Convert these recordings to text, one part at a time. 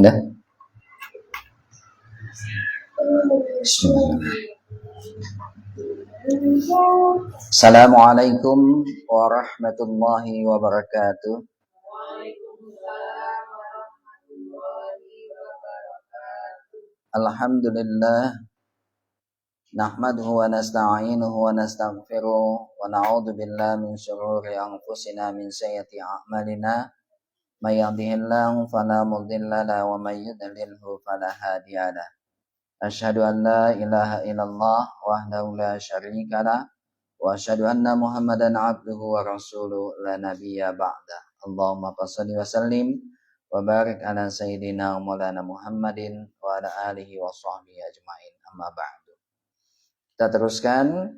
Udah. Bismillah. Assalamualaikum warahmatullahi wabarakatuh. Alhamdulillah. Nahmaduhu wa nasta'inuhu wa nastaghfiruh wa na'udzu billahi min syururi anfusina min sayyiati a'malina may yahdihillahu fala mudilla lahu wa may yudlilhu fala hadiya lahu. Asyhadu an la ilaha illallah wahdahu la syarika lah wa asyhadu anna Muhammadan abduhu wa rasuluh la nabiyya ba'da. Allahumma shalli wa sallim wa barik ala sayyidina Maulana Muhammadin wa ala alihi wa sahbihi ajmain. Amma ba'du. Kita teruskan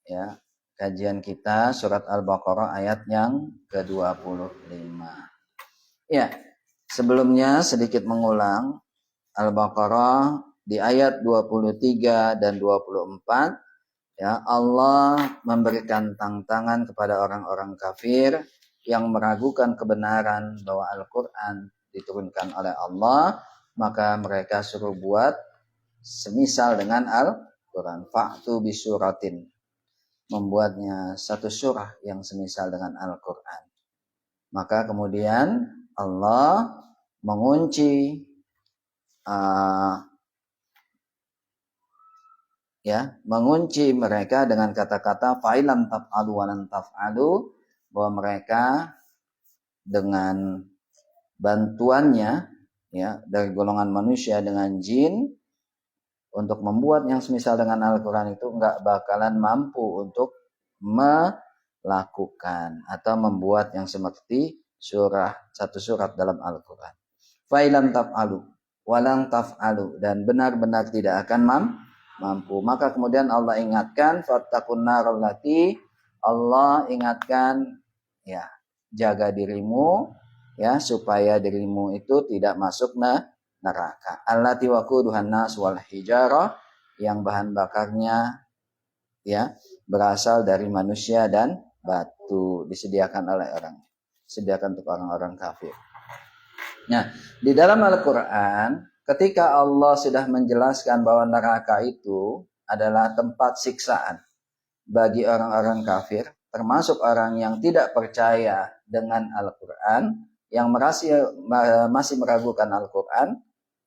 ya kajian kita surat Al-Baqarah ayat yang ke-25. Ya, sebelumnya sedikit mengulang Al-Baqarah di ayat 23 dan 24 ya, Allah memberikan tantangan kepada orang-orang kafir yang meragukan kebenaran bahwa Al-Qur'an diturunkan oleh Allah, maka mereka suruh buat semisal dengan Al-Qur'an. Fa'tu bisuratin, membuatnya satu surah yang semisal dengan Al-Qur'an. Maka kemudian Allah mengunci mengunci mereka dengan kata-kata fa'ilam taf'alu wa lan taf'alu, bahwa mereka dengan bantuannya ya dari golongan manusia dengan jin untuk membuat yang semisal dengan Al-Qur'an itu enggak bakalan mampu untuk melakukan atau membuat yang seperti satu surat dalam Al-Qur'an. Fa'ilam taf'alu wa lan taf'alu, dan benar-benar tidak akan mampu. Maka kemudian Allah ingatkan fattaqun narallati, Allah ingatkan ya, jaga dirimu ya supaya dirimu itu tidak masuk neraka. Allati waquduhan nas wal hijarah, yang bahan bakarnya ya berasal dari manusia dan batu, disediakan untuk orang-orang kafir. Nah, di dalam Al-Qur'an ketika Allah sudah menjelaskan bahwa neraka itu adalah tempat siksaan bagi orang-orang kafir, termasuk orang yang tidak percaya dengan Al-Qur'an, yang masih meragukan Al-Qur'an,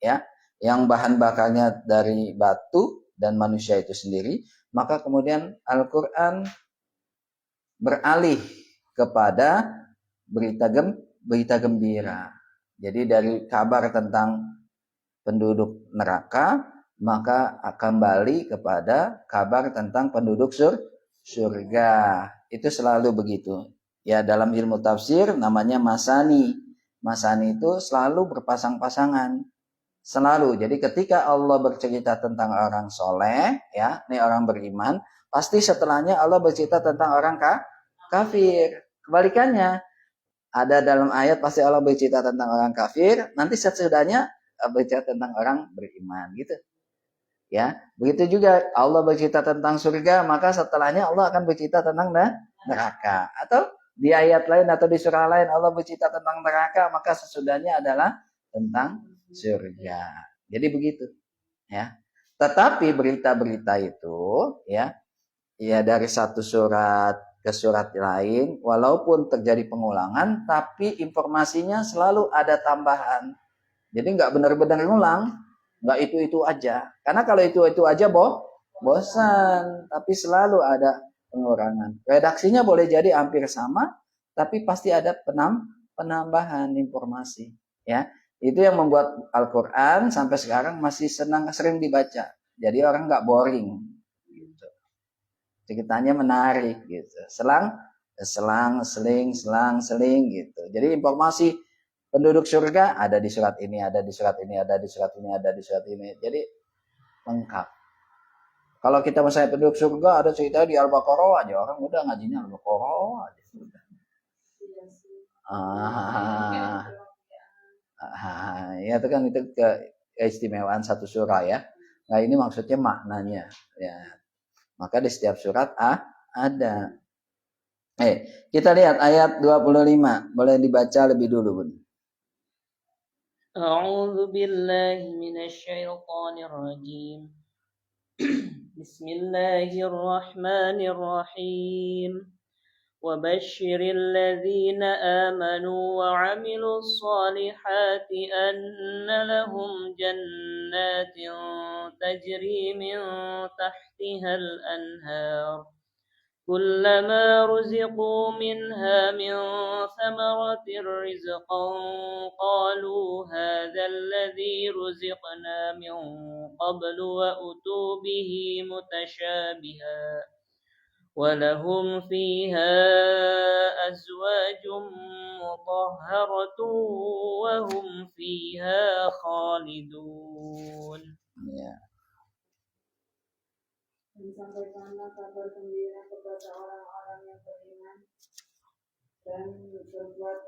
ya, yang bahan bakarnya dari batu dan manusia itu sendiri, maka kemudian Al-Qur'an beralih kepada berita gembira. Jadi dari kabar tentang penduduk neraka, maka kembali kepada kabar tentang penduduk surga. Itu selalu begitu. Ya, dalam ilmu tafsir namanya masani. Masani itu selalu berpasang-pasangan. Selalu. Jadi ketika Allah bercerita tentang orang soleh, ya, ini orang beriman, pasti setelahnya Allah bercerita tentang orang kafir. Kebalikannya, ada dalam ayat pasti Allah bercerita tentang orang kafir, nanti sesudahnya bercerita tentang orang beriman, gitu. Ya, begitu juga Allah bercerita tentang surga, maka setelahnya Allah akan bercerita tentang neraka. Atau di ayat lain atau di surah lain Allah bercerita tentang neraka, maka sesudahnya adalah tentang surga. Jadi begitu, ya. Tetapi berita-berita itu ya dari satu surat ke surat lain, walaupun terjadi pengulangan, tapi informasinya selalu ada tambahan. Jadi nggak benar-benar ngulang, nggak itu aja. Karena kalau itu aja bosan, tapi selalu ada pengurangan. Redaksinya boleh jadi hampir sama, tapi pasti ada penambahan informasi. Ya, itu yang membuat Al-Qur'an sampai sekarang masih sering dibaca. Jadi orang nggak boring. Ceritanya menarik gitu. Selang seling gitu. Jadi informasi penduduk surga ada di surat ini, ada di surat ini, ada di surat ini, ada di surat ini. Jadi lengkap. Kalau kita misalnya penduduk surga ada cerita di Al-Baqarah aja, orang udah ngajinya Al-Baqarah aja sudah. Ya itu kan itu keistimewaan satu surah ya. Nah ini maksudnya maknanya ya. Maka di setiap surat ada. Kita lihat ayat 25. Boleh dibaca lebih dulu, Bun. أعوذ بالله من الشيطان الرجيم. بسم الله الرحمن الرحيم. وبشر الذين آمنوا وعملوا الصالحات أن لهم جنات تجري من تحتها الأنهار كلما رزقوا منها من ثمرة رزقا قالوا هذا الذي رزقنا من قبل وأتوا به متشابها ولهم فيها أزواج مطهرة وهم فيها خالدون. Ya. Disampaikanlah kabar gembira kepada orang-orang yang beriman dan berbuat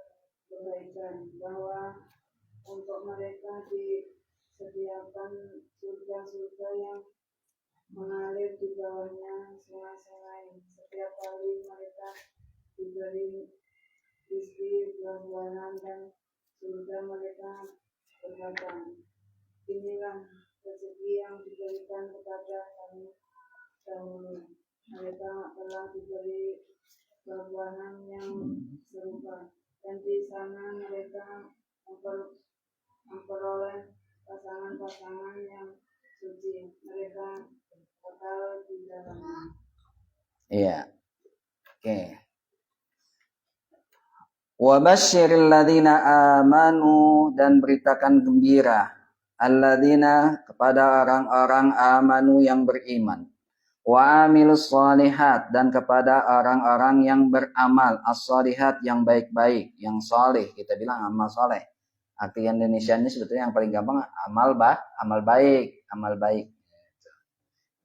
kebaikan bahwa untuk mereka disediakan surga-surga yang mengalir di bawahnya sungai-sungai. Setiap kali mereka diberi rezeki buah-buahan dan surga, mereka berkata, inilah rezeki yang diberikan kepada kami dahulu. Mereka telah diberi buah-buahan yang serupa, dan di sana mereka memperoleh pasangan-pasangan yang suci. Mereka kekal di dalamnya. Iya. Oke. Wa basyiril ladzina amanu, dan beritakan gembira alladzina kepada orang-orang amanu yang beriman, wa amilus shalihat, dan kepada orang-orang yang beramal as-shalihat, yang baik-baik, yang saleh. Kita bilang amal saleh. Arti Indonesianya sebetulnya yang paling gampang amal baik.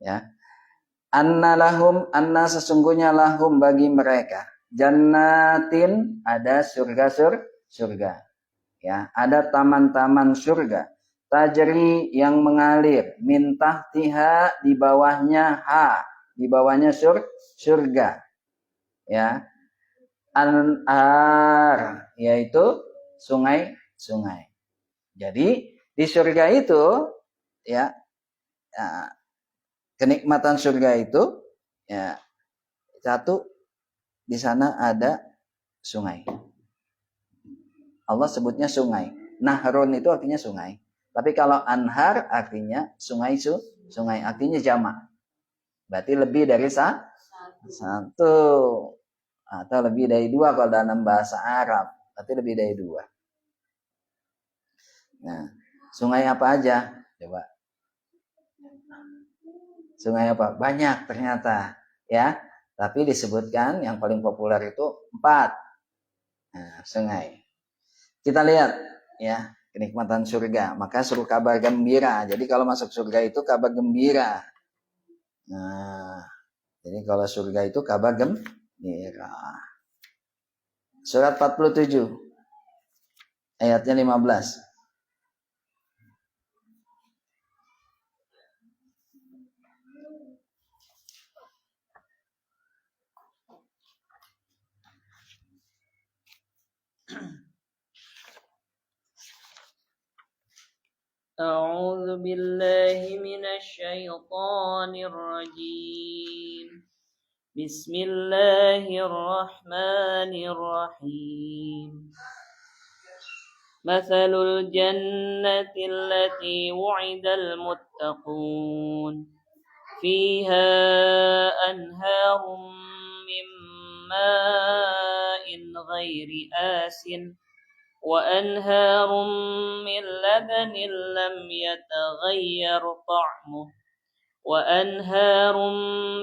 Ya. Anna sesungguhnya lahum bagi mereka jannatin, ada surga, ya, ada taman-taman surga, tajri yang mengalir, min tahtiha, di bawahnya, di bawahnya surga, ya, anhar, yaitu sungai-sungai. Jadi di surga itu, ya, kenikmatan surga itu, ya, satu, di sana ada sungai. Allah sebutnya sungai. Nahrun itu artinya sungai. Tapi kalau anhar artinya sungai, artinya jamak. Berarti lebih dari satu. Atau lebih dari dua kalau dalam bahasa Arab. Berarti lebih dari dua. Nah, sungai apa aja? Coba. Sungai apa? Banyak ternyata. Ya. Tapi disebutkan yang paling populer itu 4. Nah, sungai. Kita lihat, ya, kenikmatan surga. Maka suruh kabar gembira. Jadi kalau masuk surga itu kabar gembira. Nah, jadi kalau surga itu kabar gembira. Surat 47 ayatnya 15. أعوذ بالله من الشيطان الرجيم. بسم الله الرحمن الرحيم. مثل الجنة التي وعد المتقون فيها أنهار من ماء غير آسن وأنهار من لبن لم يتغير طعمه وأنهار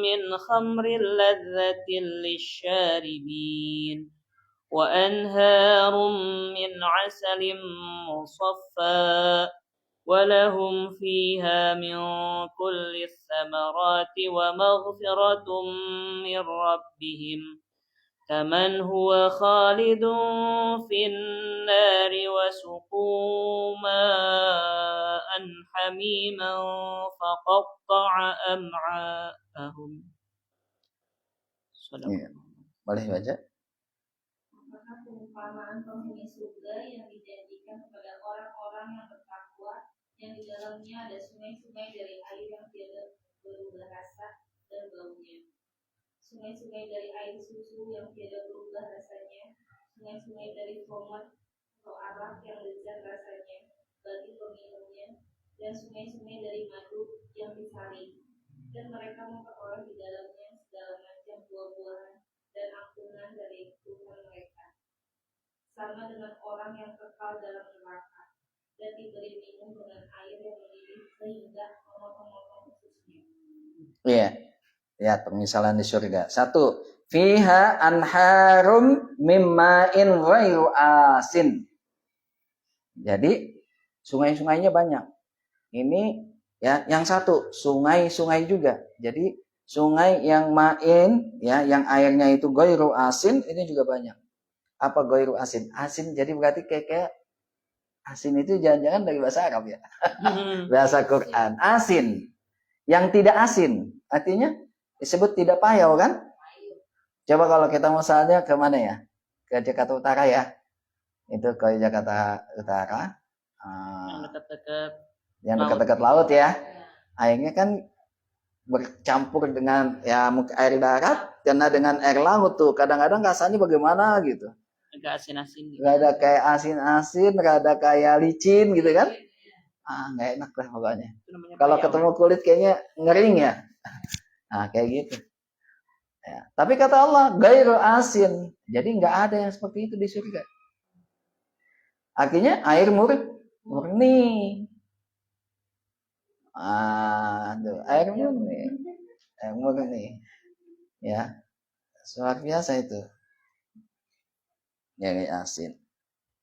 من خمر لذة للشاربين وأنهار من عسل مصفى ولهم فيها من كل الثمرات ومغفرة من ربهم كمن هو خالد في النار وسقوا ماء حميما فقطع أمعاءهم. Ya. Boleh baca? perumpamaan penghuni surga yang dijanjikan kepada orang-orang yang bertakwa, yang di dalamnya ada sungai-sungai dari air yang tiada berubah rasa dan baunya, sungai-sungai dari air susu yang tiada berubah rasanya, sungai-sungai dari khamar atau arak yang lezat rasanya bagi peminumnya, dan sungai-sungai dari madu yang disaring, dan mereka memperoleh di dalamnya segala macam buah-buahan dan ampunan dari Tuhan mereka, sama dengan orang yang kekal dalam neraka dan diberi minum dengan air yang mendidih sehingga memotong-motong ususnya. Iya. Ya, permisalan di surga. 1. Fiha anharum mimma'in ghairu asin. Jadi sungai-sungainya banyak. Ini ya, yang satu sungai-sungai juga. Jadi sungai yang ma'in ya, yang airnya itu ghairu asin, ini juga banyak. Apa ghairu asin? Asin jadi berarti kayak asin itu jangan-jangan dari bahasa Arab ya. Bahasa Quran. Asin. Yang tidak asin. Artinya disebut tidak payau kan? Coba kalau kita misalnya ke mana ya? Ke Jakarta Utara ya. Itu ke Jakarta Utara. Yang dekat-dekat Yang dekat-dekat laut ya. Airnya kan bercampur dengan ya air darat karena dengan air laut tuh. Kadang-kadang rasanya bagaimana gitu. agak asin-asin gitu. Rada kayak asin-asin, rada kayak licin gitu kan? Nggak enak lah pokoknya. Kalau ketemu kulit kayaknya ngering ya. Nah, kayak gitu. Ya. Tapi kata Allah, ghairu asin. Jadi nggak ada yang seperti itu di surga. Artinya air murni. Air murni. Air murni. Ya. Luar biasa itu. Ghairu asin.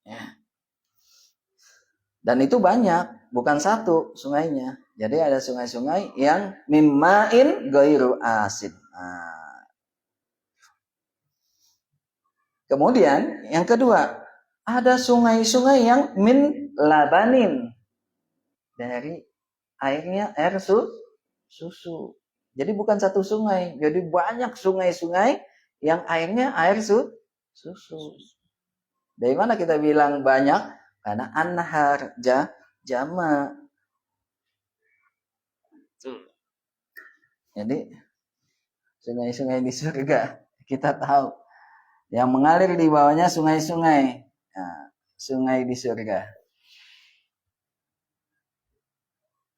Ya. Dan itu banyak, bukan satu sungainya. Jadi ada sungai-sungai yang mimma'in ghairu asin. Kemudian yang kedua, ada sungai-sungai yang min labanin. Dari airnya air susu. Jadi bukan satu sungai, jadi banyak sungai-sungai yang airnya air susu. Dari mana kita bilang banyak? Karena anhar jama. Jadi sungai-sungai di surga kita tahu yang mengalir di bawahnya sungai-sungai. Nah, sungai di surga.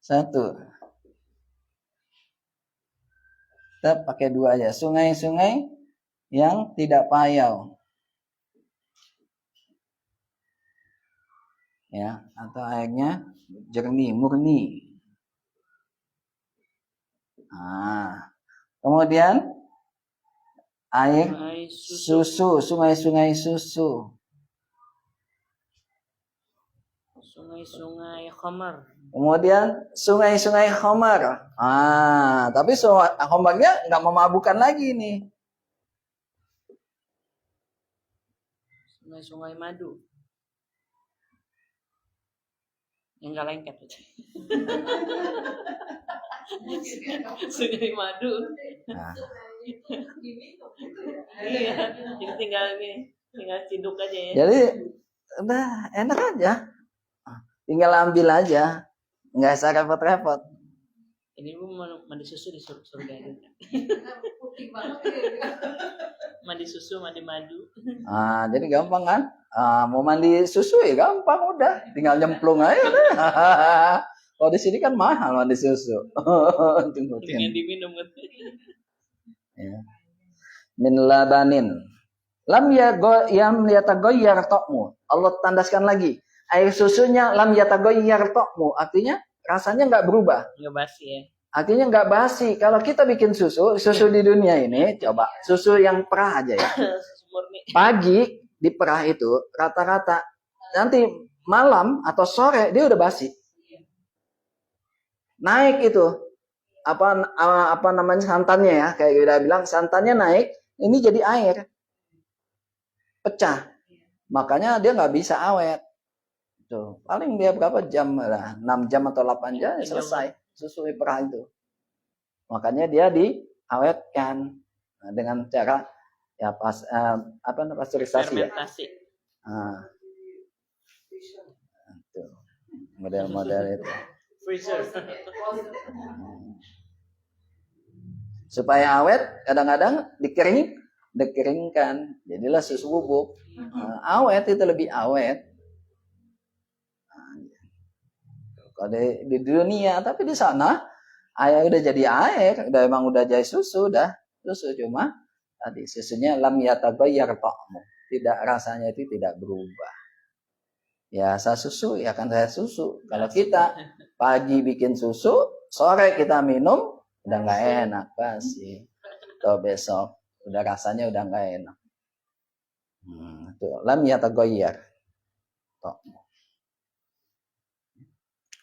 1. Kita pakai 2 aja. Sungai-sungai yang tidak payau. Ya, atau airnya jernih, murni. Kemudian air susu, sungai-sungai susu. Sungai-sungai khamar. Kemudian sungai-sungai khamar. Tapi khamarnya nggak memabukkan lagi nih. Sungai-sungai madu. Yang nggak lengket. Sungai madu. Iya, jadi tinggal ciduk aja ya. Jadi udah enak aja. Tinggal ambil aja. Nggak usah repot-repot. Ini gue mandi susu di surga itu. Mandi susu, mandi madu. Jadi gampang kan? Mau mandi susu ya gampang udah. Tinggal nyemplung aja. Kalau di sini kan mahal mandi susu. Dengan diminum kan. Ya. Min labanin. Lam yatagoyyar ta'mu. Allah tandaskan lagi. Air susunya lam yatagoyyar ta'mu. Artinya rasanya nggak berubah. Nggak basi ya. Artinya nggak basi. Kalau kita bikin susu di dunia ini, coba susu yang perah aja ya. Pagi di perah itu rata-rata nanti malam atau sore dia udah basi. Naik itu apa namanya santannya ya, kayak kita bilang santannya naik, ini jadi air. Pecah. Makanya dia nggak bisa awet. Tuh, paling dia berapa jam lah, 6 jam atau 8 jam ya selesai susu perah itu. Makanya dia diawetkan dengan cara ya pasteurisasi ya. Ah, itu model-model itu. Freezer. Supaya awet, kadang-kadang dikeringkan, jadilah susu bubuk. Awet itu lebih awet. Kalau di dunia, tapi di sana air udah jadi air, udah jadi susu, udah susu, cuma tadi susunya lam yataghayyar ta'mu. Tidak, rasanya itu tidak berubah. Ya saya susu, ya kan saya susu. Kalau kita pagi bikin susu, sore kita minum, udah nggak enak pasti. Atau besok udah rasanya udah nggak enak. Itu lam yataghayyar ta'mu.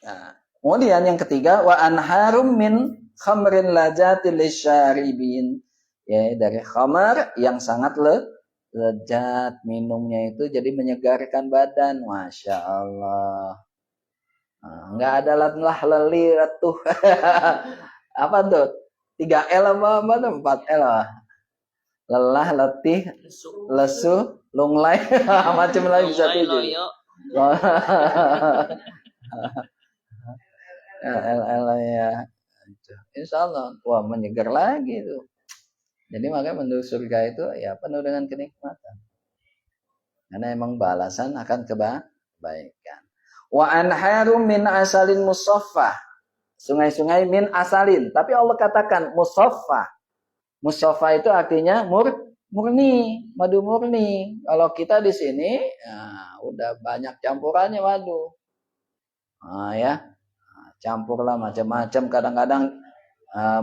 Nah, kemudian yang ketiga, wa anharum min khamrin lajatil lisyaribin. Ya, dari khamar yang sangat lezat, minumnya itu jadi menyegarkan badan. Masya Allah. Nggak ada lah leli tuh. Apa tuh? 3L apa tuh? 4L lah. Lelah, letih, lesu, lunglai, macam lagi bisa tujuh. LL ya. Insya Allah, wah menyegar lagi tuh. Jadi makanya menuju surga itu ya penuh dengan kenikmatan. Karena emang balasan akan kebaikan. Wa anharum min asalin musaffah. Sungai-sungai min asalin. Tapi Allah katakan musaffah. Musaffah itu artinya murni, madu murni. Kalau kita di sini ya, udah banyak campurannya madu. Ya, campurlah macam-macam. Kadang-kadang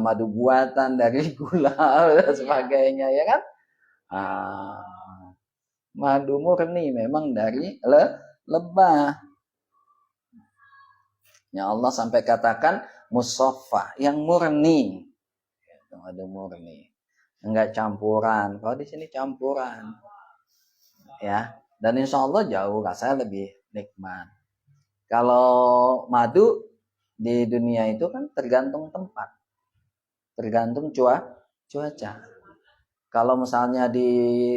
madu buatan dari gula dan sebagainya, ya kan? Madu murni memang dari lebah. Ya Allah sampai katakan musaffah, yang murni. Madu murni. Enggak campuran. Kalau di sini campuran. Ya, dan insya Allah jauh rasanya lebih nikmat. Kalau madu di dunia itu kan tergantung tempat. Tergantung cuaca. Kalau misalnya di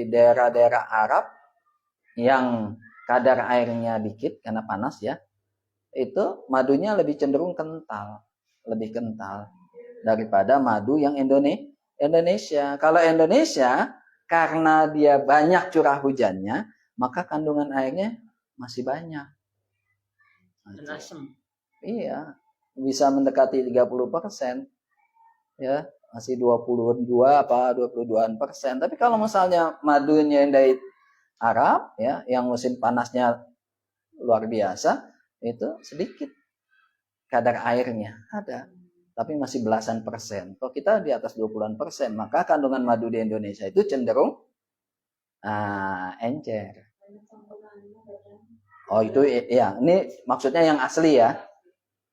daerah-daerah Arab yang kadar airnya dikit karena panas ya, itu madunya lebih cenderung kental, lebih kental daripada madu yang Indonesia. Kalau Indonesia karena dia banyak curah hujannya, maka kandungan airnya masih banyak. Asam. Iya, bisa mendekati 30%. Ya, masih 22 apa 22%. Tapi kalau misalnya madunya yang dari Arab ya, yang musim panasnya luar biasa, itu sedikit kadar airnya ada, tapi masih belasan persen. Kalau kita di atas 20%, maka kandungan madu di Indonesia itu cenderung encer. Oh itu ya, ini maksudnya yang asli ya.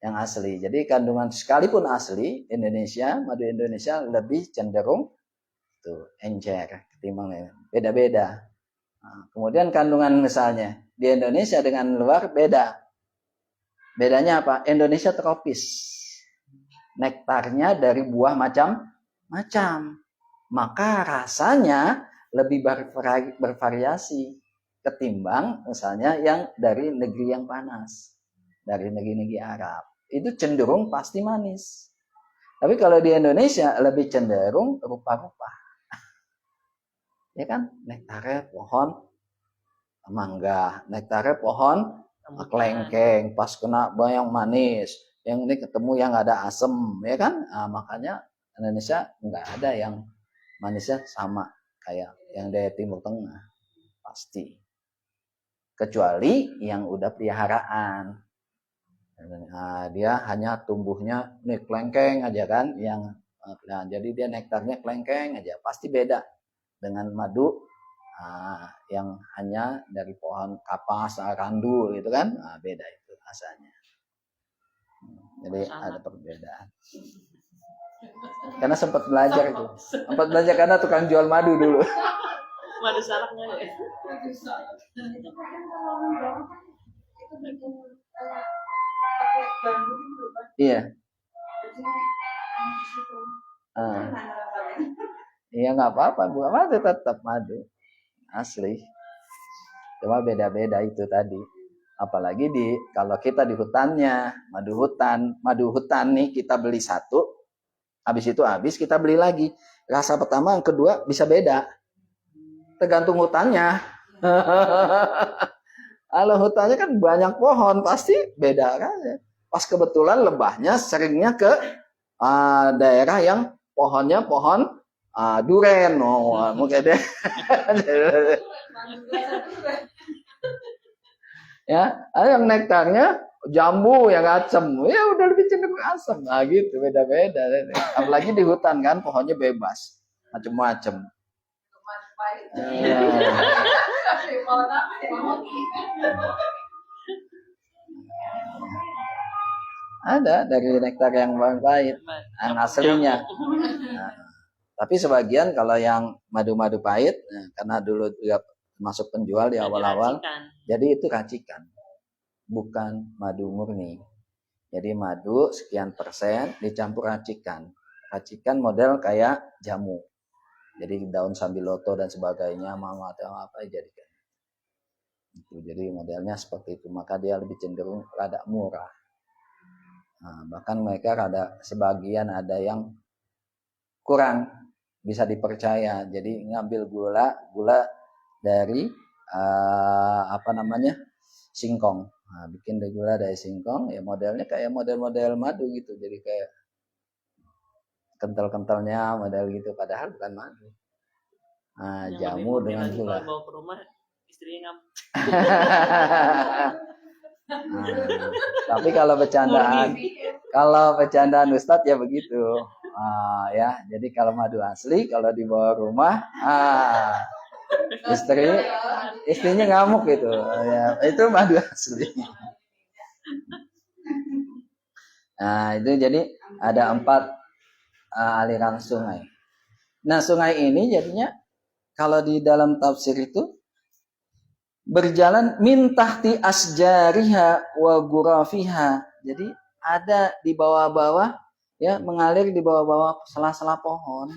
Yang asli. Jadi kandungan sekalipun asli Indonesia, madu Indonesia lebih cenderung tuh encer ketimbang beda-beda. Nah, kemudian kandungan misalnya di Indonesia dengan luar beda. Bedanya apa? Indonesia tropis. Nektarnya dari buah macam-macam. Maka rasanya lebih bervariasi ketimbang misalnya yang dari negeri yang panas. Dari negeri-negeri Arab. Itu cenderung pasti manis. Tapi kalau di Indonesia lebih cenderung rupa-rupa. Ya kan? Nektarnya pohon mangga, nektarnya pohon kelengkeng, pas kena yang manis. Yang ini ketemu yang ada asem, ya kan? Makanya Indonesia nggak ada yang manisnya sama kayak yang dari Timur Tengah. Pasti. Kecuali yang udah peliharaan. Dia hanya tumbuhnya nih kelengkeng aja kan, jadi dia nektarnya kelengkeng aja, pasti beda dengan madu yang hanya dari pohon kapas, randu gitu kan, beda itu rasanya. Jadi ada perbedaan. Karena sempat belajar karena tukang jual madu dulu. Madu salak nggak ya? Itu kan kalau orang itu bikin pakai bambu gitu kan. Iya. Iya nggak apa-apa, buah madu tetap madu asli. Cuma beda-beda itu tadi. Apalagi kalau kita di hutannya, madu hutan nih kita beli satu, habis itu habis kita beli lagi. Rasa pertama, yang kedua bisa beda. Tergantung hutannya. Kalau hutannya kan banyak pohon, pasti beda kan. Pas kebetulan lebahnya seringnya ke daerah yang pohonnya pohon duren. Oh, mungkin deh. Ya, ada yang nektarnya jambu yang asam, ya udah lebih cenderung asam. Nah gitu, beda-beda. Apalagi di hutan kan pohonnya bebas, macem-macem. Ada dari nektar yang pahit, yang aslinya. Nah, tapi sebagian kalau yang madu-madu pahit, karena dulu juga masuk penjual di awal-awal, jadi itu racikan, bukan madu murni. Jadi madu sekian persen dicampur racikan. Racikan model kayak jamu. Jadi daun sambiloto dan sebagainya, mama atau apa jadikan. Itu. Jadi modelnya seperti itu. Maka dia lebih cenderung rada murah. Nah, bahkan mereka sebagian ada yang kurang bisa dipercaya. Jadi ngambil gula dari singkong. Nah, bikin gula dari singkong, ya modelnya kayak model-model madu gitu. Jadi kayak kental-kentalnya model gitu, padahal bukan madu. Nah, jamu dengan gula. Kalau bawa ke rumah, istrinya Tapi kalau bercandaan Ustadz ya begitu. Ya, jadi kalau madu asli, kalau dibawa rumah, istrinya ngamuk gitu. Ya, itu madu asli. Nah, itu jadi ada 4 aliran sungai. Nah, sungai ini jadinya kalau di dalam tafsir itu berjalan min tahti asjariha wa gurafiha. Jadi ada di bawah-bawah, ya, mengalir di bawah-bawah sela-sela pohon.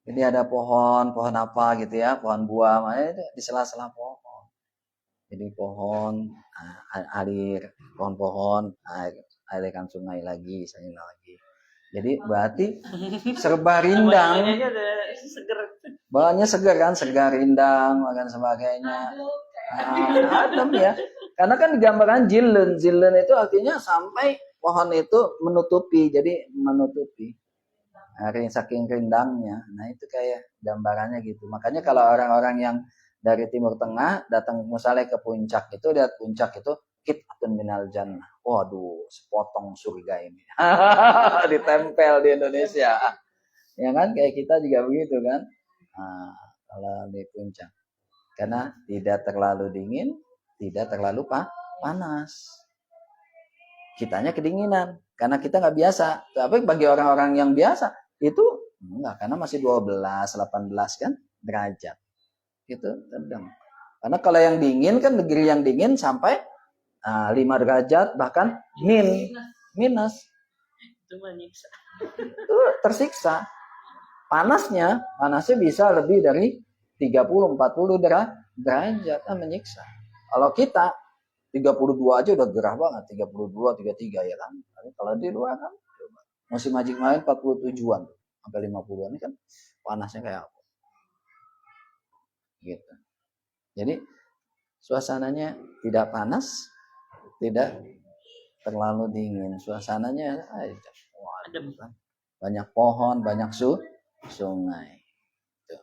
Jadi ada pohon apa gitu ya, pohon buah, itu di sela-sela pohon. Jadi pohon alir, pohon-pohon, aliran sungai lagi, Jadi berarti serba rindang. Bawahnya segar kan, segar rindang, dan sebagainya. Adem ya. Karena kan digambarkan jillen. Jillen itu artinya sampai pohon itu menutupi. Jadi menutupi. Saking rindangnya. Nah itu kayak gambarannya gitu. Makanya kalau orang-orang yang dari Timur Tengah datang misalnya ke puncak itu, lihat puncak itu qit'atun minal jannah. Waduh, sepotong surga ini. Ditempel di Indonesia. Ya kan, kayak kita juga begitu kan. Nah, kalau di puncak. Karena tidak terlalu dingin, tidak terlalu panas. Kitanya kedinginan. Karena kita nggak biasa. Tapi bagi orang-orang yang biasa, itu enggak. Karena masih 12, 18 kan derajat. Itu sedang. Karena kalau yang dingin kan, negeri yang dingin sampai 5 derajat bahkan minus. Itu menyiksa. Itu tersiksa. Panasnya bisa lebih dari 30-40 derajat, menyiksa. Kalau kita 32 aja udah gerah banget, 32, 33 ya kan. Tapi kalau di luar kan musim haji kemarin 47-an sampai 50-an, ini kan panasnya kayak apa. Gitu. Jadi suasananya tidak panas, tidak terlalu dingin, suasananya adem kan. Banyak pohon, banyak sungai. Tuh.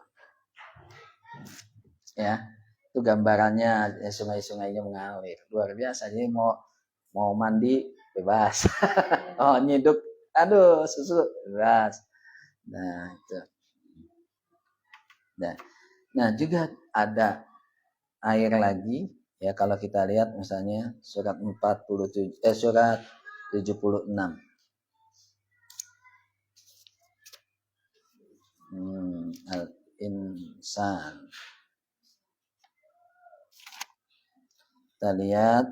Ya, itu gambarannya, ya, sungai-sungainya mengalir. Luar biasa. Jadi mau mandi bebas. Oh, nyiduk, aduh, susu bebas. Nah, itu. Nah, juga ada air lagi. Ya, kalau kita lihat misalnya surat 76. Al-Insan. Kita lihat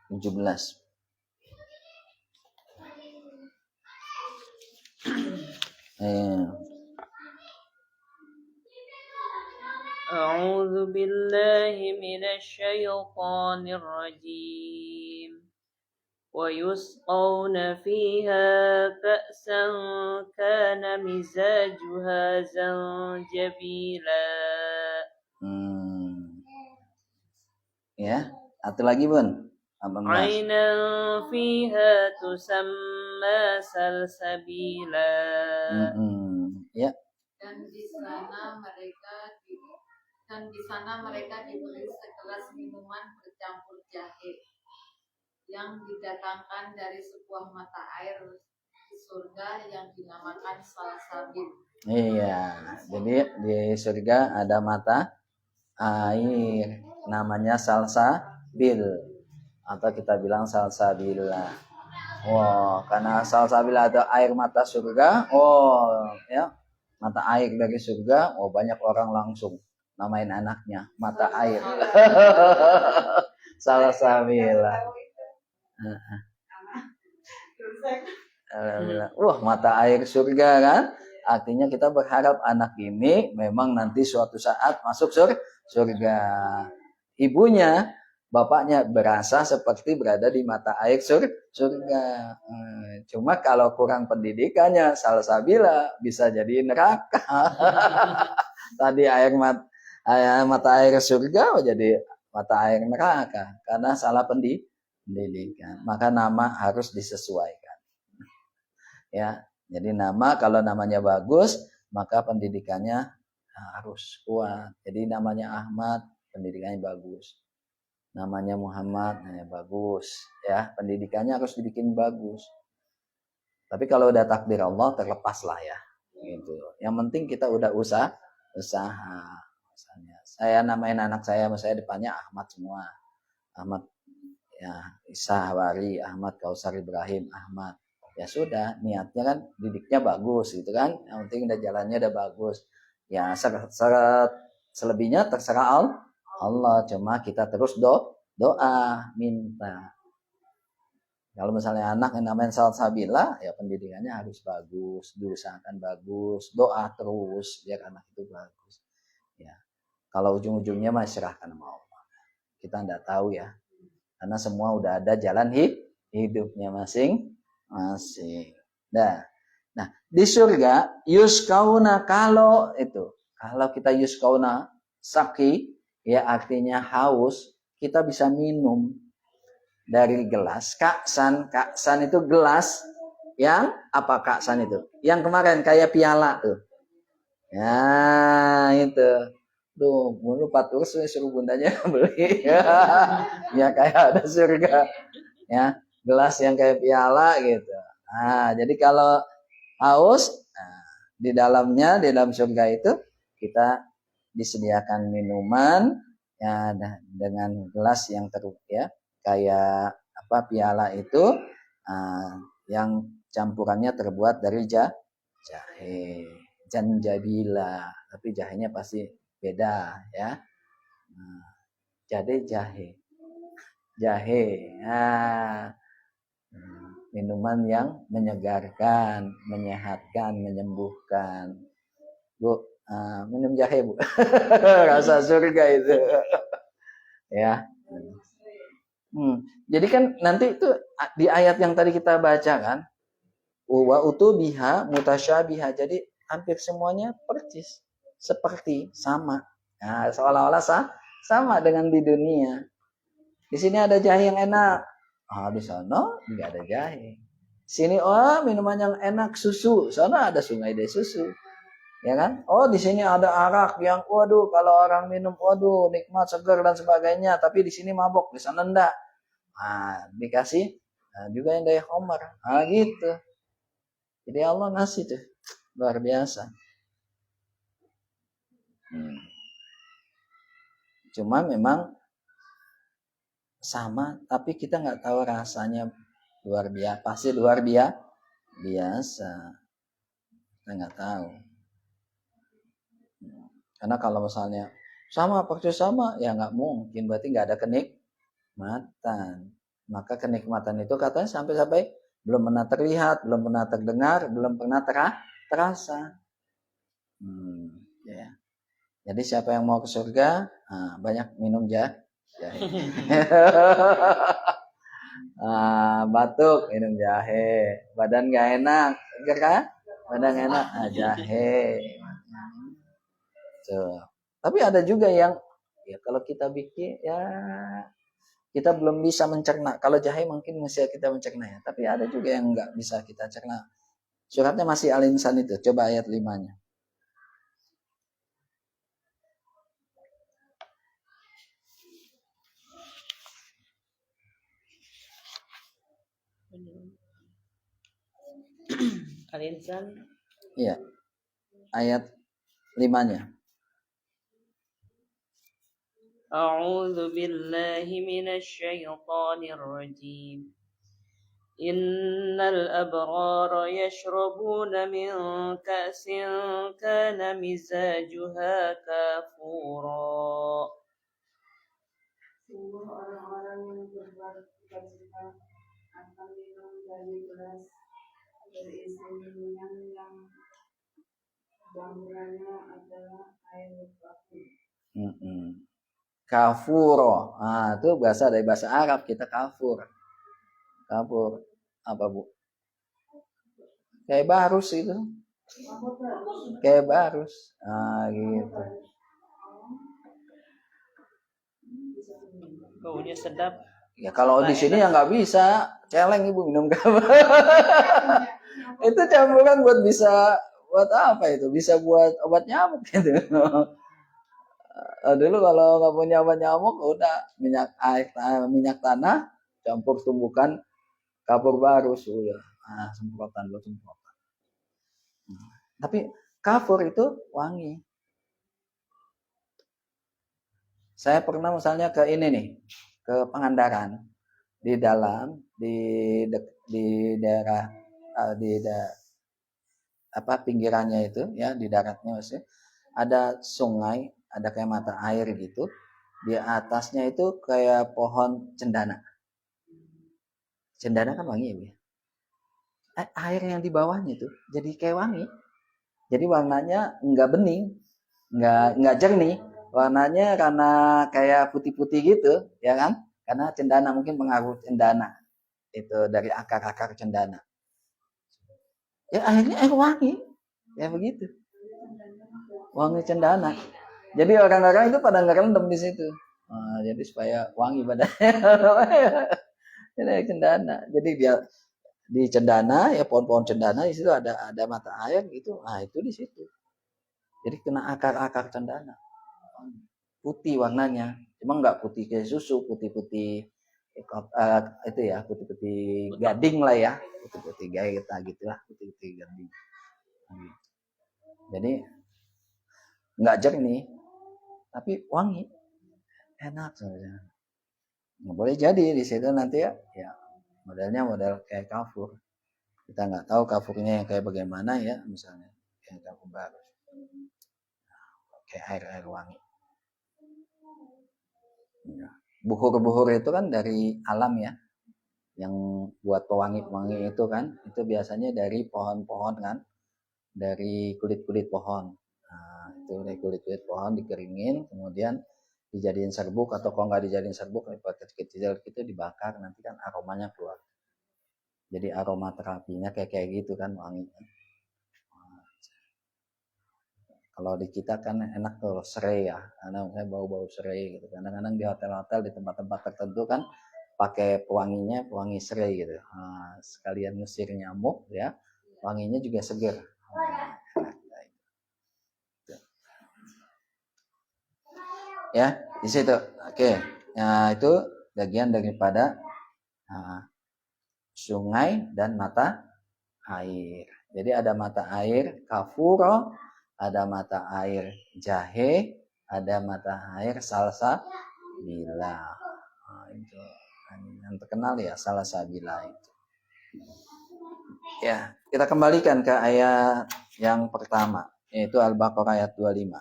17. أعوذ بالله من الشيطان الرجيم ويسقون فيها كأسا كان مزاجها زنجبيلا. Ya, satu lagi Bun. 18. عينا فيها تسمى سلسبيلا. Ya. Dan di sana mereka diberi segelas minuman bercampur jahe yang didatangkan dari sebuah mata air di surga yang dinamakan salsabil. Iya, jadi di surga ada mata air namanya salsabil atau kita bilang salsabila. Wow, karena salsabila ada air mata surga. Oh, ya. Mata air dari surga. Oh, banyak orang langsung namain anaknya mata air. Salsabila. Wah, mata air surga kan? Artinya kita berharap anak ini memang nanti suatu saat masuk surga. Ibunya, bapaknya berasa seperti berada di mata air surga. Cuma kalau kurang pendidikannya, salsabila bisa jadi neraka. Tadi mata air surga jadi mata air neraka karena salah pendidikan. Maka nama harus disesuaikan. Ya, jadi nama kalau namanya bagus, maka pendidikannya harus kuat. Jadi namanya Ahmad, pendidikannya bagus. Namanya Muhammad, bagus. Ya, pendidikannya harus dibikin bagus. Tapi kalau udah takdir Allah, terlepas lah ya. Gitu. Yang penting kita udah usaha. Misalnya, saya namain anak saya depannya Ahmad semua. Ahmad ya, Isa Hawari, Ahmad Kausar Ibrahim, Ahmad. Ya sudah, niatnya kan didiknya bagus gitu kan. Yang penting udah jalannya udah bagus. Ya selebihnya terserah Allah. Cuma kita terus doa, minta. Kalau misalnya anak yang namanya salsabila, ya pendidikannya harus bagus, diusahakan bagus, doa terus biar anak itu bagus. Ya. Kalau ujung-ujungnya mah serahkan sama Allah. Kita enggak tahu ya. Karena semua udah ada jalan hidupnya masing-masing. Nah, di surga yuskauna kalau kita yuskauna saki ya artinya haus, kita bisa minum dari gelas kaksan itu gelas yang apa kaksan itu? Yang kemarin kayak piala tuh. Ya, itu. Duh, mulu patur suruh bundanya beli. Ya kayak ada surga. Ya, gelas yang kayak piala gitu. Nah, jadi kalau haus, di dalam surga itu kita disediakan minuman ya dengan gelas yang kayak apa piala itu yang campurannya terbuat dari jahe, janjabila, tapi jahenya pasti beda ya. Jadi jahe. Nah, minuman yang menyegarkan, menyehatkan, menyembuhkan. Bu, minum jahe, Bu. Rasa surga itu. Ya. Jadi kan nanti itu di ayat yang tadi kita baca kan, wa utubiha mutasyabiha. Jadi hampir semuanya persis, seperti sama. Nah, seolah-olah sama dengan di dunia. Di sini ada jahe yang enak. Di sana nggak ada jahe. Sini minuman yang enak susu. Sana ada sungai deh susu. Ya kan? Di sini ada arak yang waduh kalau orang minum waduh nikmat segar dan sebagainya, tapi di sini mabok, di sana enggak. Dikasih juga yang dari Homer. Gitu. Jadi Allah ngasih tuh. Luar biasa. Cuma memang sama, tapi kita nggak tahu rasanya luar biasa. Pasti luar biasa. Kita nggak tahu. Karena kalau misalnya persis sama, ya nggak mungkin. Berarti nggak ada kenikmatan. Maka kenikmatan itu katanya sampai belum pernah terlihat, belum pernah terdengar, belum pernah terasa. Ya. Jadi siapa yang mau ke surga, banyak minum jahe. Batuk minum jahe, badan gak enak, kan? Badan enak, jahe. Tuh. Tapi ada juga yang ya kalau kita bikin ya kita belum bisa mencerna. Kalau jahe mungkin bisa kita mencerna ya, tapi ada juga yang nggak bisa kita cerna. Suratnya masih Al-Insan itu, coba ayat 5-nya. Al-Insan. Iya. Ayat 5-nya. A'udzu billahi minasy syaithanir rajim. Innal abrara yashrabuna min ka'sin kana mizajuha kafura. Sungguh orang-orang yang berbuat kebajikan akan minum dari gelas berisi minuman yang bangunannya adalah air batu. Kafuro. Itu bahasa dari bahasa Arab, kita kafur. Kafur. Apa, Bu? Kayak barus itu. Kayak barus. Gitu. Baunya sedap. Ya kalau di sini ya nggak bisa. Celeng Ibu minum kabar. Itu campuran buat apa itu? Bisa buat obat nyamuk gitu. Dulu kalau nggak punya obat nyamuk, udah minyak tanah campur tumbukan kapur barus udah. Semprotan. Tapi kafur itu wangi. Saya pernah misalnya ke ini nih, ke Pangandaran, di daerah pinggirannya itu ya, di daratnya maksudnya ada sungai, ada kayak mata air gitu. Di atasnya itu kayak pohon cendana. Cendana kan wangi ya. Air yang di bawahnya itu jadi kayak wangi. Jadi warnanya enggak bening, enggak jernih. Warnanya karena kayak putih-putih gitu, ya kan? Karena cendana, mungkin pengaruh cendana. Itu dari akar-akar cendana. Ya akhirnya air wangi. Ya begitu. Wangi cendana. Jadi orang-orang itu pada ngerendam di situ. Jadi supaya wangi badannya. Ini cendana. Jadi dia di cendana ya, pohon-pohon cendana di situ ada mata air gitu. Itu di situ. Jadi kena akar-akar cendana. Putih warnanya. Cuma enggak putih kayak susu, putih-putih itu ya, putih-putih gading lah ya. Putih-putih gaeta gitulah, putih-putih gading. Jadi enggak jernih, tapi wangi. Enak sebenarnya. Boleh jadi di situ nanti ya modelnya model kayak kafur. Kita nggak tahu kafurnya yang kayak bagaimana ya, misalnya yang kafur baru kayak air wangi. Ya. Buhur-buhur itu kan dari alam ya, yang buat pewangi-pewangi itu kan, itu biasanya dari pohon-pohon kan, dari kulit-kulit pohon. Itu dari kulit-kulit pohon dikeringin, kemudian dijadiin serbuk, atau kalau nggak dijadiin serbuk, kecil-kecil itu dibakar, nanti kan aromanya keluar. Jadi aroma terapinya kayak gitu kan, wangi. Kalau di kita kan enak tuh serai ya, karena saya bau-bau serai gitu. Kadang-kadang di hotel-hotel, di tempat-tempat tertentu kan pakai pewangi serai gitu. Sekalian ngusir nyamuk ya, wanginya juga seger. Ya, di situ. Oke. Nah, itu bagian daripada sungai dan mata air. Jadi ada mata air kafuro, ada mata air jahe, ada mata air salsabila. Itu yang terkenal ya, salsabila itu. Ya, kita kembalikan ke ayat yang pertama, yaitu Al-Baqarah ayat 25.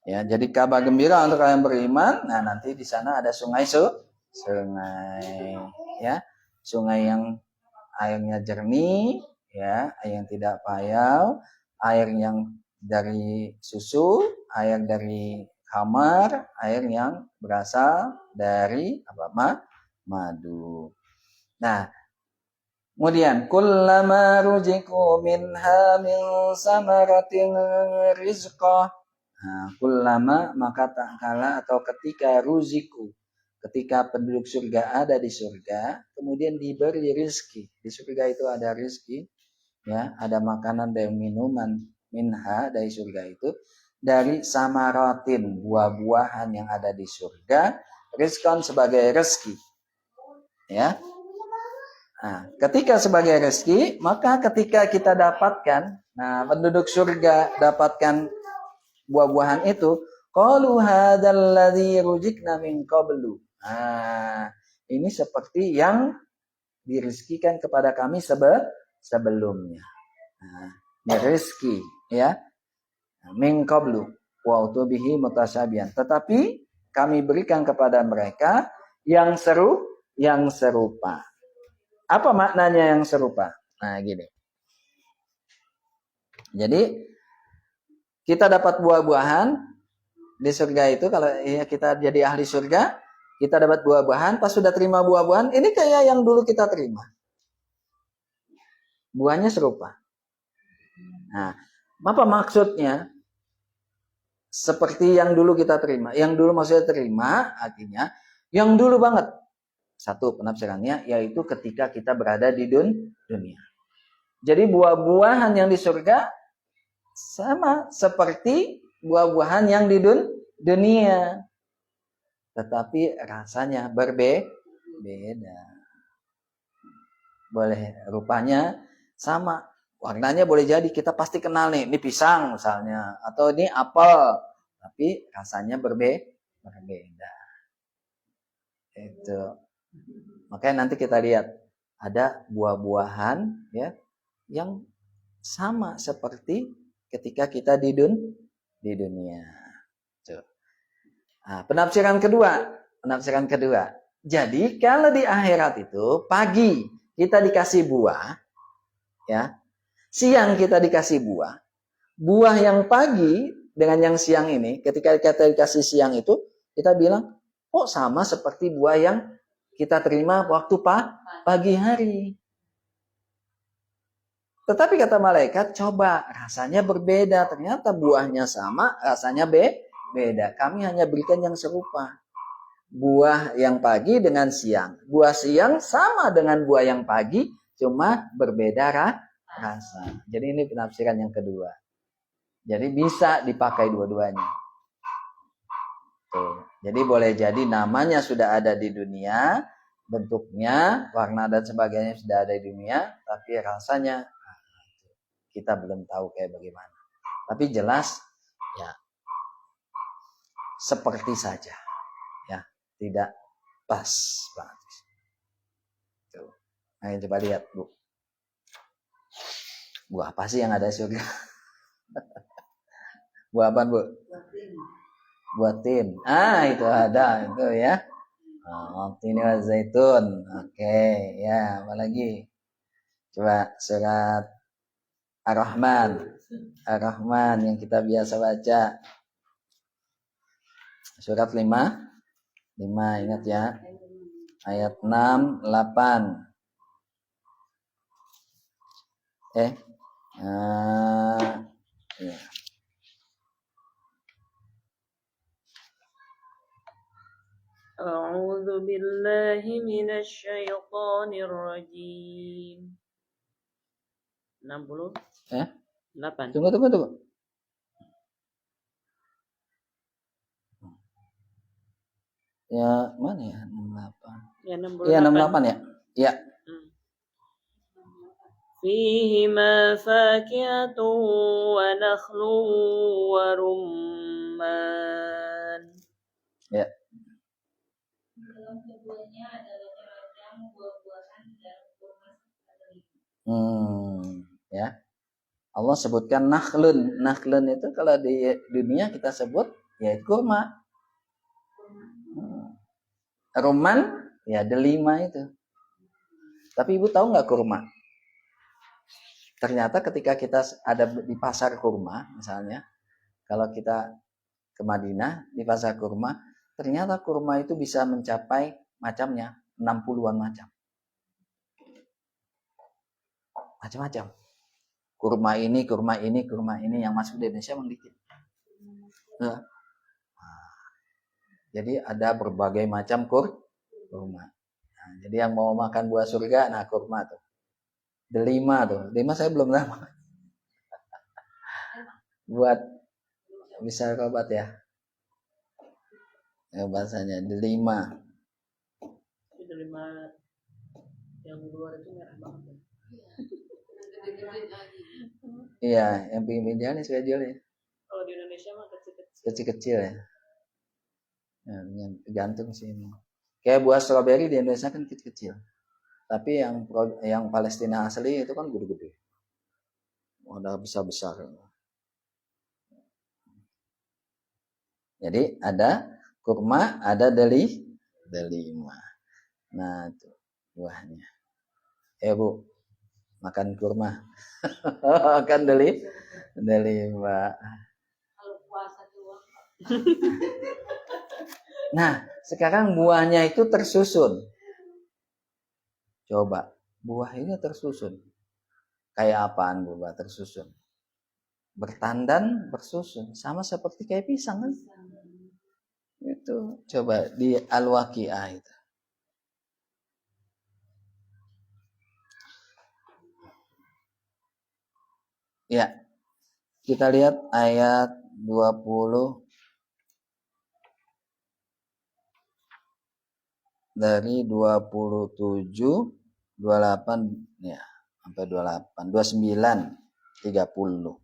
Ya, jadi kabar gembira untuk kalian beriman. Nah, nanti di sana ada sungai ya. Sungai yang airnya jernih, ya, air yang tidak payau, air yang dari susu, air dari khamar, air yang berasal dari madu. Nah, kemudian kullama ruziqu minha min samaratin rizqah. Nah, kullama maka tak kala atau ketika ruziku, ketika penduduk surga ada di surga, kemudian diberi rizki. Di surga itu ada rizki, ya, ada makanan dan minuman minha dari surga itu, dari samaratin, buah-buahan yang ada di surga, rizkon sebagai rezeki, ya. Nah, ketika sebagai rezeki, maka ketika kita dapatkan, nah penduduk surga dapatkan buah-buahan itu, qalu hadzal ladzi ruzikna min qablu. Nah, ini seperti yang dirizkikan kepada kami sebelumnya. Nah, ini rezeki, ya. Min qablu wa utubihi mutasyabihan. Tetapi kami berikan kepada mereka yang serupa. Apa maknanya yang serupa? Nah, gini. Jadi kita dapat buah-buahan di surga itu, kalau ya kita jadi ahli surga, kita dapat buah-buahan, pas sudah terima buah-buahan, ini kayak yang dulu kita terima. Buahnya serupa. Nah, apa maksudnya? Seperti yang dulu kita terima. Yang dulu maksudnya terima, artinya yang dulu banget. Satu penafsirannya, yaitu ketika kita berada di dunia. Jadi buah-buahan yang di surga sama seperti buah-buahan yang di dunia. Tetapi rasanya berbeda. Boleh rupanya sama. Warnanya boleh jadi kita pasti kenal nih, ini pisang misalnya. Atau ini apel. Tapi rasanya berbeda. Itu. Makanya nanti kita lihat. Ada buah-buahan, ya, yang sama seperti ketika kita di dunia. Tuh. Nah, penafsiran kedua. Jadi kalau di akhirat itu pagi kita dikasih buah, ya, siang kita dikasih buah. Buah yang pagi dengan yang siang ini, ketika kita dikasih siang itu, kita bilang, kok sama seperti buah yang kita terima waktu pagi hari. Tetapi kata malaikat, coba rasanya berbeda. Ternyata buahnya sama, rasanya beda. Kami hanya berikan yang serupa. Buah yang pagi dengan siang. Buah siang sama dengan buah yang pagi, cuma berbeda rasa. Jadi ini penafsiran yang kedua. Jadi bisa dipakai dua-duanya. Tuh. Jadi boleh jadi namanya sudah ada di dunia, bentuknya, warna dan sebagainya sudah ada di dunia, tapi rasanya kita belum tahu kayak bagaimana. Tapi jelas ya seperti saja. Ya, tidak pas banget. Tuh. Nah, coba lihat, Bu. Buah apa sih yang ada di surga? Buah apa, Bu? Buah tin. Itu ada itu ya. Tin wa zaitun. Oke, ya, apa lagi? Coba surat Ar-Rahman. Ar-Rahman yang kita biasa baca. Surat 5. Ingat ya. Ayat 6, 8. Ya. A'udzu billahi minasy syaithanir rajim. 60. 8. Tunggu. Ya, mana ya? 68. Ya, 68. Iya, 68 ya? Iya. Fihima fakihatun wa nakhlun wa rumman. Ya. Dalam keduanya adalah ragam buah-buahan dan kurma. Ya. Allah sebutkan nakhlun. Nakhlun itu kalau di dunia kita sebut ya kurma. Rumman ya delima itu. Tapi Ibu tahu nggak kurma? Ternyata ketika kita ada di pasar kurma misalnya, kalau kita ke Madinah di pasar kurma, ternyata kurma itu bisa mencapai macamnya 60-an macam. Macam-macam. Kurma ini yang masuk di Indonesia memang dikit. Nah, jadi ada berbagai macam kurma. Nah, jadi yang mau makan buah surga, nah kurma tuh. Delima tuh. Delima saya belum tahu. Buat bisa obat ya. Ya bahasanya delima. Delima yang luar itu merah banget ya. Gede-gede lagi. Iya, yang pinggir-pinggir ini saya jual ya. Kalau di Indonesia mah kecil-kecil. Kecil-kecil ya. Ya, gantung sih ini. Kayak buah stroberi di Indonesia kan kecil-kecil. Tapi yang Palestina asli itu kan gede-gede. Udah besar-besar. Jadi ada kurma, ada delima. Nah, itu buahnya. Bu, makan kurma. Makan delima. Kalau puasa doang. Nah, sekarang buahnya itu tersusun. Coba, buah ini tersusun. Kayak apaan buah tersusun? Bertandan, bersusun. Sama seperti kayak pisang kan? Itu coba di Al-Waqi'ah itu. Ya, kita lihat ayat 20 dari 27, 28 ya, sampai 28, 29, 30.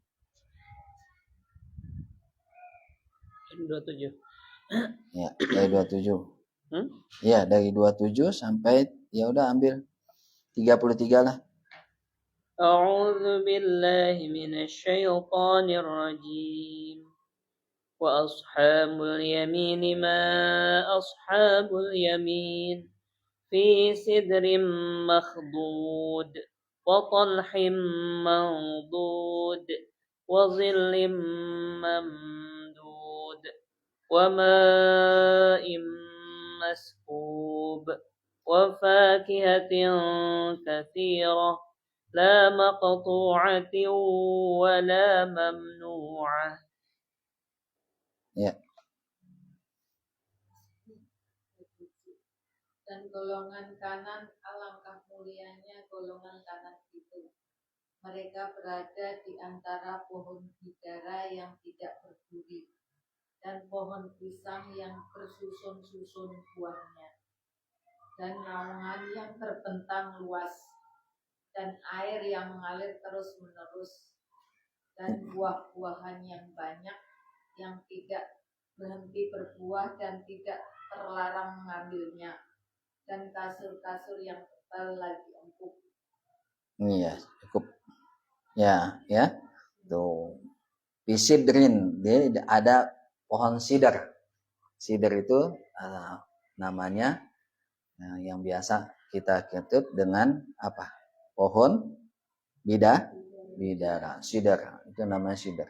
27. Ya, dari 27. Hmm? Ya, dari 27 sampai ya udah ambil 33 lah. أعوذ بالله من الشيطان الرجيم وأصحاب اليمين ما أصحاب اليمين في سدر مخضود وطلح منضود وظل ممدود وماء مسكوب وفاكهة كثيرة لا مقطوعة ولا ممنوعة. Ya. Dan golongan kanan, alangkah mulianya golongan kanan itu. Mereka berada di antara pohon bidara yang tidak berduri dan pohon pisang yang bersusun-susun buahnya, dan naungan yang terbentang luas, dan air yang mengalir terus-menerus, dan buah-buahan yang banyak yang tidak berhenti berbuah dan tidak terlarang mengambilnya, dan kasur-kasur yang tebal lagi empuk. Iya, cukup. Ya. Tuh. Pisidrin, dia ada pohon sidar. Sidar itu namanya yang biasa kita ketut dengan apa? Pohon bidara. Sidar, itu namanya sidar.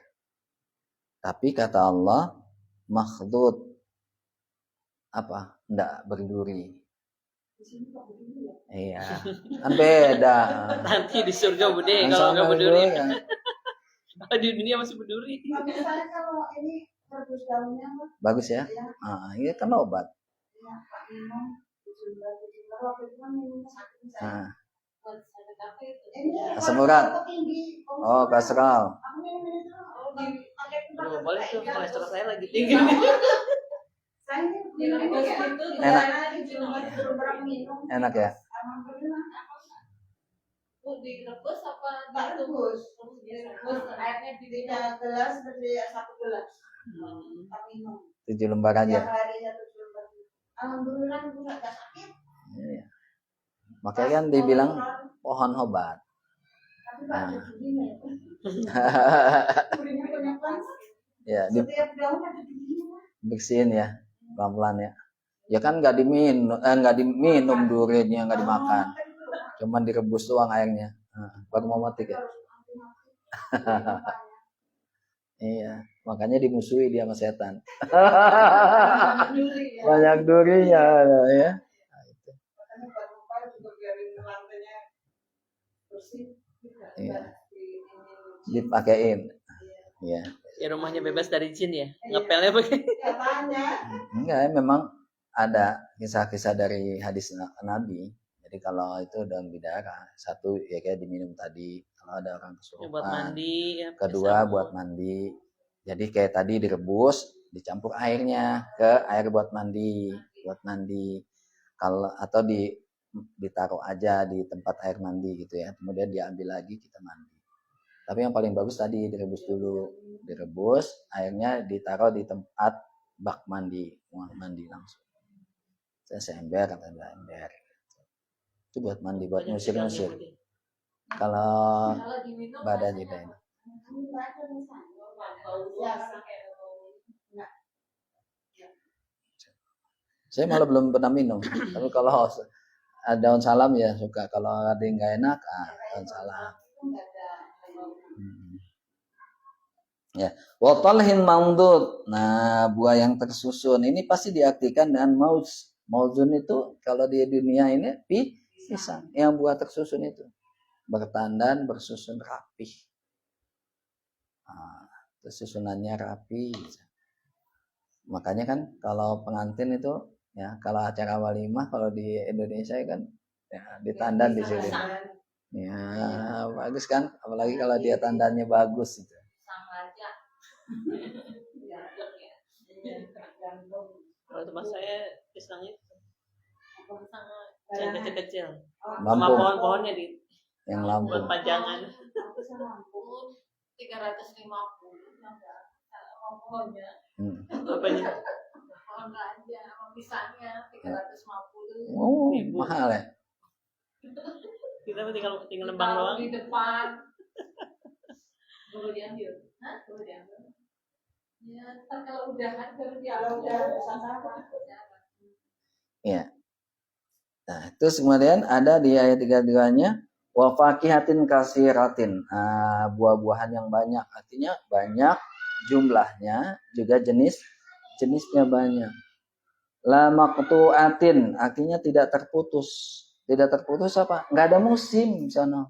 Tapi kata Allah, makhdud apa? Enggak berduri. Iya, kan beda. Nanti di surga bude kalau nggak berduri. Kalau di dunia masih berduri. Misalnya kalau ini rebus daunnya Bagus ya? Ini kan obat. ya Pak minum waktu itu kan minum sakit misalnya. Sakit apa itu? Asam urat. Oh, kolesterol. Boleh tuh, kolesterol saya lagi tinggi. Enak ya? Direbus apa Direbus airnya di gelas seperti 1 gelas. Tak minum. 7 lembar aja. Tiap hari 1 lembar. Alhamdulillah aku nggak sakit. Iya. Makanya kan dibilang pohon obat. Tapi ada durinya ya. Durinya banyak banget. Ya, Setiap daun ada durinya. bersihin ya, pelan-pelan ya. Ya kan nggak diminum durinya, nggak dimakan. Cuman direbus doang airnya. Baru mau mati ya. Iya, makanya dimusuhi dia sama setan. Duri ya. Banyak durinya ya. Makanya lupa juga biarin lantainya bersih. Iya. Dipakein. Iya. Ya rumahnya bebas dari jin ya. Ngepelnya pakai. Katanya. Enggak, memang ada kisah-kisah dari hadis Nabi. Jadi kalau itu daun bidara, satu ya kayak diminum tadi, kalau ada orang Ya, buat kesurupan. mandi ya. Kedua sabun. buat mandi. Jadi kayak tadi direbus, dicampur airnya ke air buat mandi. Kalau atau ditaruh aja di tempat air mandi gitu ya. Kemudian diambil lagi kita mandi. Tapi yang paling bagus tadi direbus dulu. Direbus, airnya ditaruh di tempat bak mandi langsung. Saya seember atau dua ember. Itu buat mandi, buat Banyak ngusir-ngusir. pegangnya. Kalau Kalau diminum badan rasanya juga ini. Saya malah belum pernah minum. Tapi kalau daun salam ya suka. Kalau ada yang nggak enak, daun salam. Ya, watalhin mamdud. Nah, buah yang tersusun ini pasti diartikan dengan mauz. Mauzun itu kalau di dunia ini pisang yang buah tersusun itu bertandan bersusun rapi. Nah, susunannya rapi. Makanya kan kalau pengantin itu ya kalau acara walimah kalau di Indonesia kan ya ditandan di sini. Ya, bagus kan? Apalagi kalau dia tandannya bagus itu. sang raja. Kalau tempat saya pisangnya sama yang kecil-kecil. Sama Lampung pohon-pohonnya di yang buat Lampung. pajangan. Pun 350 pohonnya. Apanya? Pohon raja sama pisangnya 350. Oh, Ibu. mahal ya. Kita tinggal nembang doang. Di depan. Baru diambil. Hah? Baru diambil. Ya, ntar kalau udahan baru dia Kalau udah sama. Iya. Nah, terus kemudian ada di ayat 32-nya wa fakihatin kasiratin. Nah, buah-buahan yang banyak, artinya banyak jumlahnya, juga jenisnya banyak. La maqtu'atin, artinya tidak terputus. Tidak terputus apa? Enggak ada musim sana.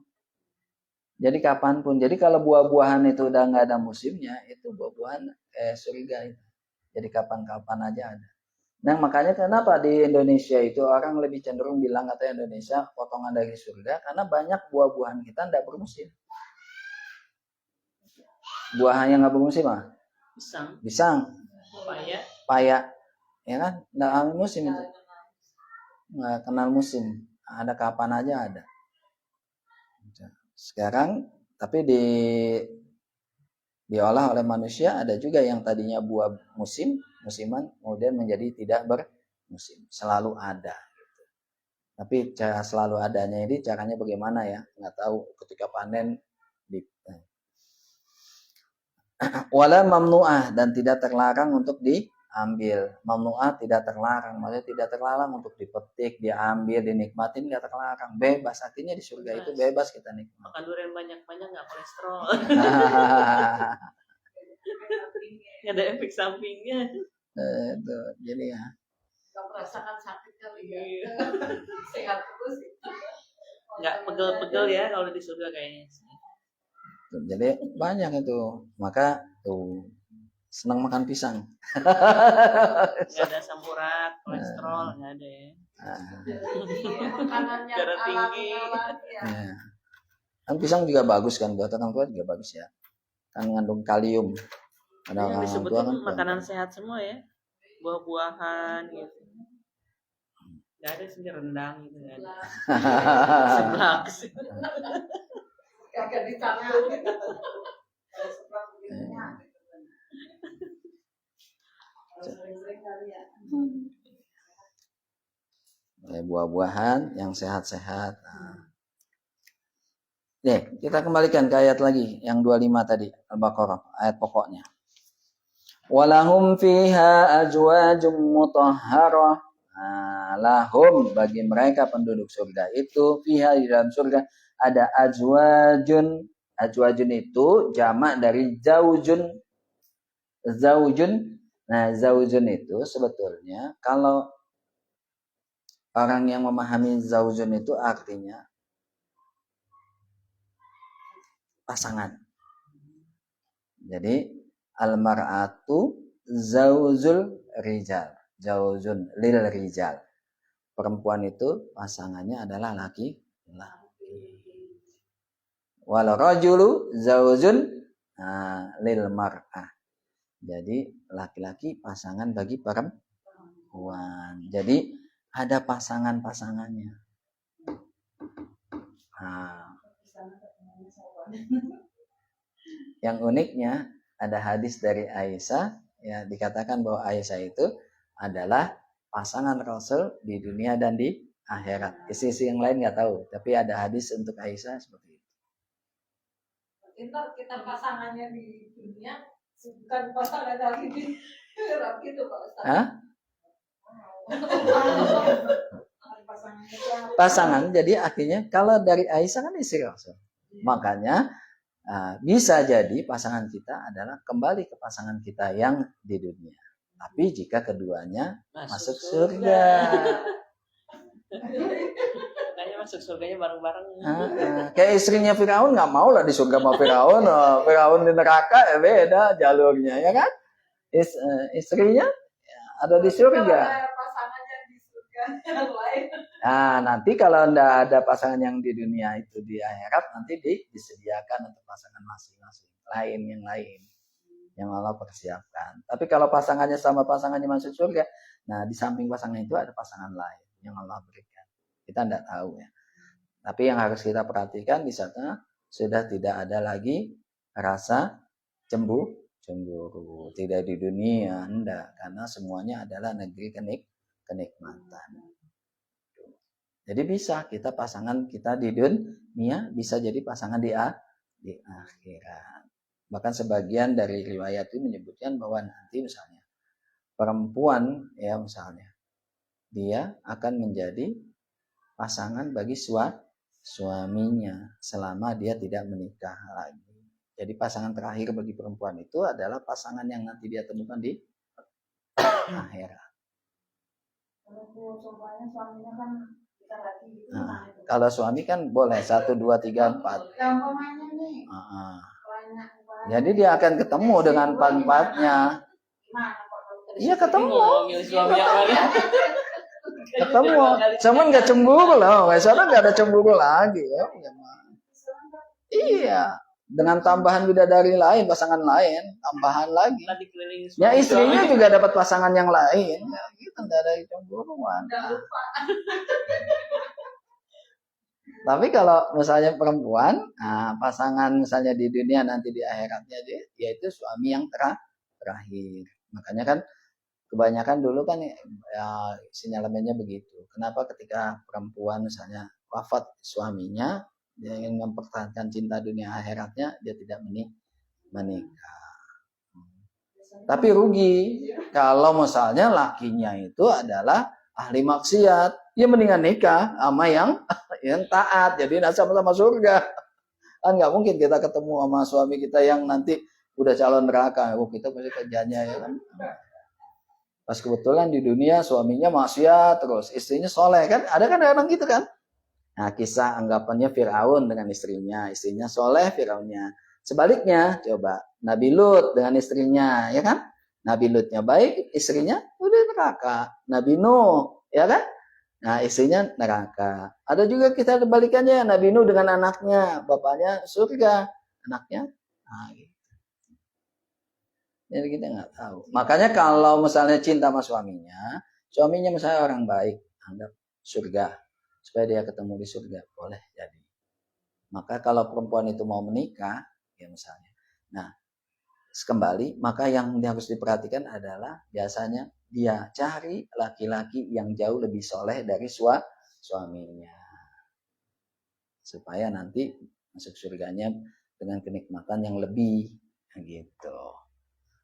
Jadi kapanpun. Jadi kalau buah-buahan itu udah enggak ada musimnya, itu buah-buahan surga itu. Jadi kapan-kapan aja ada. Nah, makanya kenapa di Indonesia itu orang lebih cenderung bilang kata Indonesia potongan dari surga karena banyak buah-buahan kita enggak bermusim. Buah yang enggak bermusim apa? Pisang, paya, ya kan? Enggak ada musim itu. Enggak kenal musim. Ada kapan aja ada. Sekarang tapi diolah oleh manusia ada juga yang tadinya buah musiman kemudian menjadi tidak bermusim, selalu ada gitu. Tapi cara selalu adanya ini caranya bagaimana ya, nggak tahu. Ketika panen wala mamnu'ah, dan tidak terlarang untuk diambil. Mamnu'ah tidak terlarang, maksudnya tidak terlarang untuk dipetik, diambil, dinikmatin, nggak terlarang, bebas. Artinya di surga itu bebas kita nikmati. Makan durian banyak-banyak nggak kolesterol. Nggak ada efek sampingnya. Itu jadi ya. Gak merasakan sakit kali ya. Iya. Sehat terus. Nggak pegel-pegel ya kalau di surga kayaknya. Jadi banyak itu, maka tuh senang makan pisang. Nggak ada asam urat, kolesterol nggak ada ya. Makanannya Darah tinggi. alami ya. Ya. Kan pisang juga bagus kan, buat orang tua juga bagus ya. Kan mengandung kalium. Ada Yang orang disebut tua kan makanan sehat semua ya, buah-buahan gitu. Nggak ada sih rendang gitu nggak ada. Seblak. Kagak dicampur. kalau sebelah begininya. Kalau sering-sering kali ya. buah-buahan yang sehat-sehat. Nah. Nih, kita kembalikan ke ayat lagi yang 25 tadi, Al-Baqarah, ayat pokoknya. Walahum fiha azwajum mutahharah. Nah, lahum, bagi mereka penduduk surga itu fiha, di dalam surga ada azwajun. Azwajun itu jamak dari zaujun. zaujun. Nah, zaujun itu sebetulnya kalau orang yang memahami zaujun itu artinya pasangan. Jadi almar'atu zaujul rijal, zaujun lil rijal. Perempuan itu pasangannya adalah laki-laki. Wal rajulu zaujun lil mar'ah. Jadi laki-laki pasangan bagi perempuan. Jadi ada pasangan-pasangannya. Nah, yang uniknya ada hadis dari Aisyah, ya dikatakan bahwa Aisyah itu adalah pasangan Rasul di dunia dan di akhirat. Sisi yang lain nggak tahu, tapi ada hadis untuk Aisyah seperti itu. Kita pasangannya di dunia bukan pasangan lagi di akhirat gitu Pak Ustaz. Hah? Pasangan, jadi artinya kalau dari Aisyah kan istri Rasul. Makanya bisa jadi pasangan kita adalah kembali ke pasangan kita yang di dunia. Tapi jika keduanya masuk surga. Kayaknya masuk surganya bareng-bareng. Kayak istrinya Firaun nggak mau lah di surga sama Firaun. Firaun di neraka ya beda jalurnya ya kan. Istrinya ada di surga. Pasangannya di surga yang lain. Nah, nanti kalau anda ada pasangan yang di dunia itu di akhirat nanti disediakan untuk pasangan masing-masing yang lain yang Allah persiapkan. Tapi kalau pasangannya sama pasangannya masuk surga, nah di samping pasangan itu ada pasangan lain yang Allah berikan. Kita tidak tahu ya. Tapi yang harus kita perhatikan di sana sudah tidak ada lagi rasa cemburu. Tidak di dunia, enggak, karena semuanya adalah negeri kenikmatan. Jadi bisa kita pasangan kita di dunia bisa jadi pasangan di akhirat. Bahkan sebagian dari riwayat itu menyebutkan bahwa nanti misalnya perempuan ya misalnya dia akan menjadi pasangan bagi suaminya selama dia tidak menikah lagi. Jadi pasangan terakhir bagi perempuan itu adalah pasangan yang nanti dia temukan di akhirat. Kalau suami kan boleh 1, 2, 3, 4. Jadi dia akan ketemu dengan empat-empatnya. Iya ketemu. Ketemu. Cuman nggak cemburu loh. Soalnya nggak ada cemburu lagi ya. Iya. Dengan tambahan bidadari lain, pasangan lain, tambahan lagi. Ya istrinya juga dapat pasangan yang lain. Ya, gitu nggak ada cemburuan. Tapi kalau misalnya perempuan, pasangan misalnya di dunia nanti di akhiratnya dia itu suami yang terakhir. Makanya kan kebanyakan dulu kan ya, sinyalemennya begitu. Kenapa ketika perempuan misalnya wafat suaminya, dia ingin mempertahankan cinta dunia akhiratnya, dia tidak menikah. Tapi rugi kalau misalnya lakinya itu adalah ahli maksiat, ya mendingan nikah sama yang taat, jadi sama-sama surga. Kan nggak mungkin kita ketemu sama suami kita yang nanti udah calon neraka, kita pasti kerjanya ya kan. Pas kebetulan di dunia suaminya maksiat terus, istrinya soleh kan, ada kan orang gitu kan. Nah kisah anggapannya Firaun dengan istrinya soleh Firaunnya. Sebaliknya coba Nabi Lut dengan istrinya, ya kan? Nabi Lutnya baik, istrinya udah neraka. Nabi Nuh, ya kan? Nah, istrinya neraka. Ada juga kita kebalikannya, Nabi Nuh dengan anaknya, bapaknya surga, anaknya. Nah, gitu. Jadi kita nggak tahu. Makanya kalau misalnya cinta sama suaminya misalnya orang baik, anggap surga, supaya dia ketemu di surga, boleh jadi. Maka kalau perempuan itu mau menikah, ya misalnya. Nah, kembali, maka yang harus diperhatikan adalah biasanya dia cari laki-laki yang jauh lebih soleh dari suaminya. Supaya nanti masuk surganya dengan kenikmatan yang lebih. Gitu.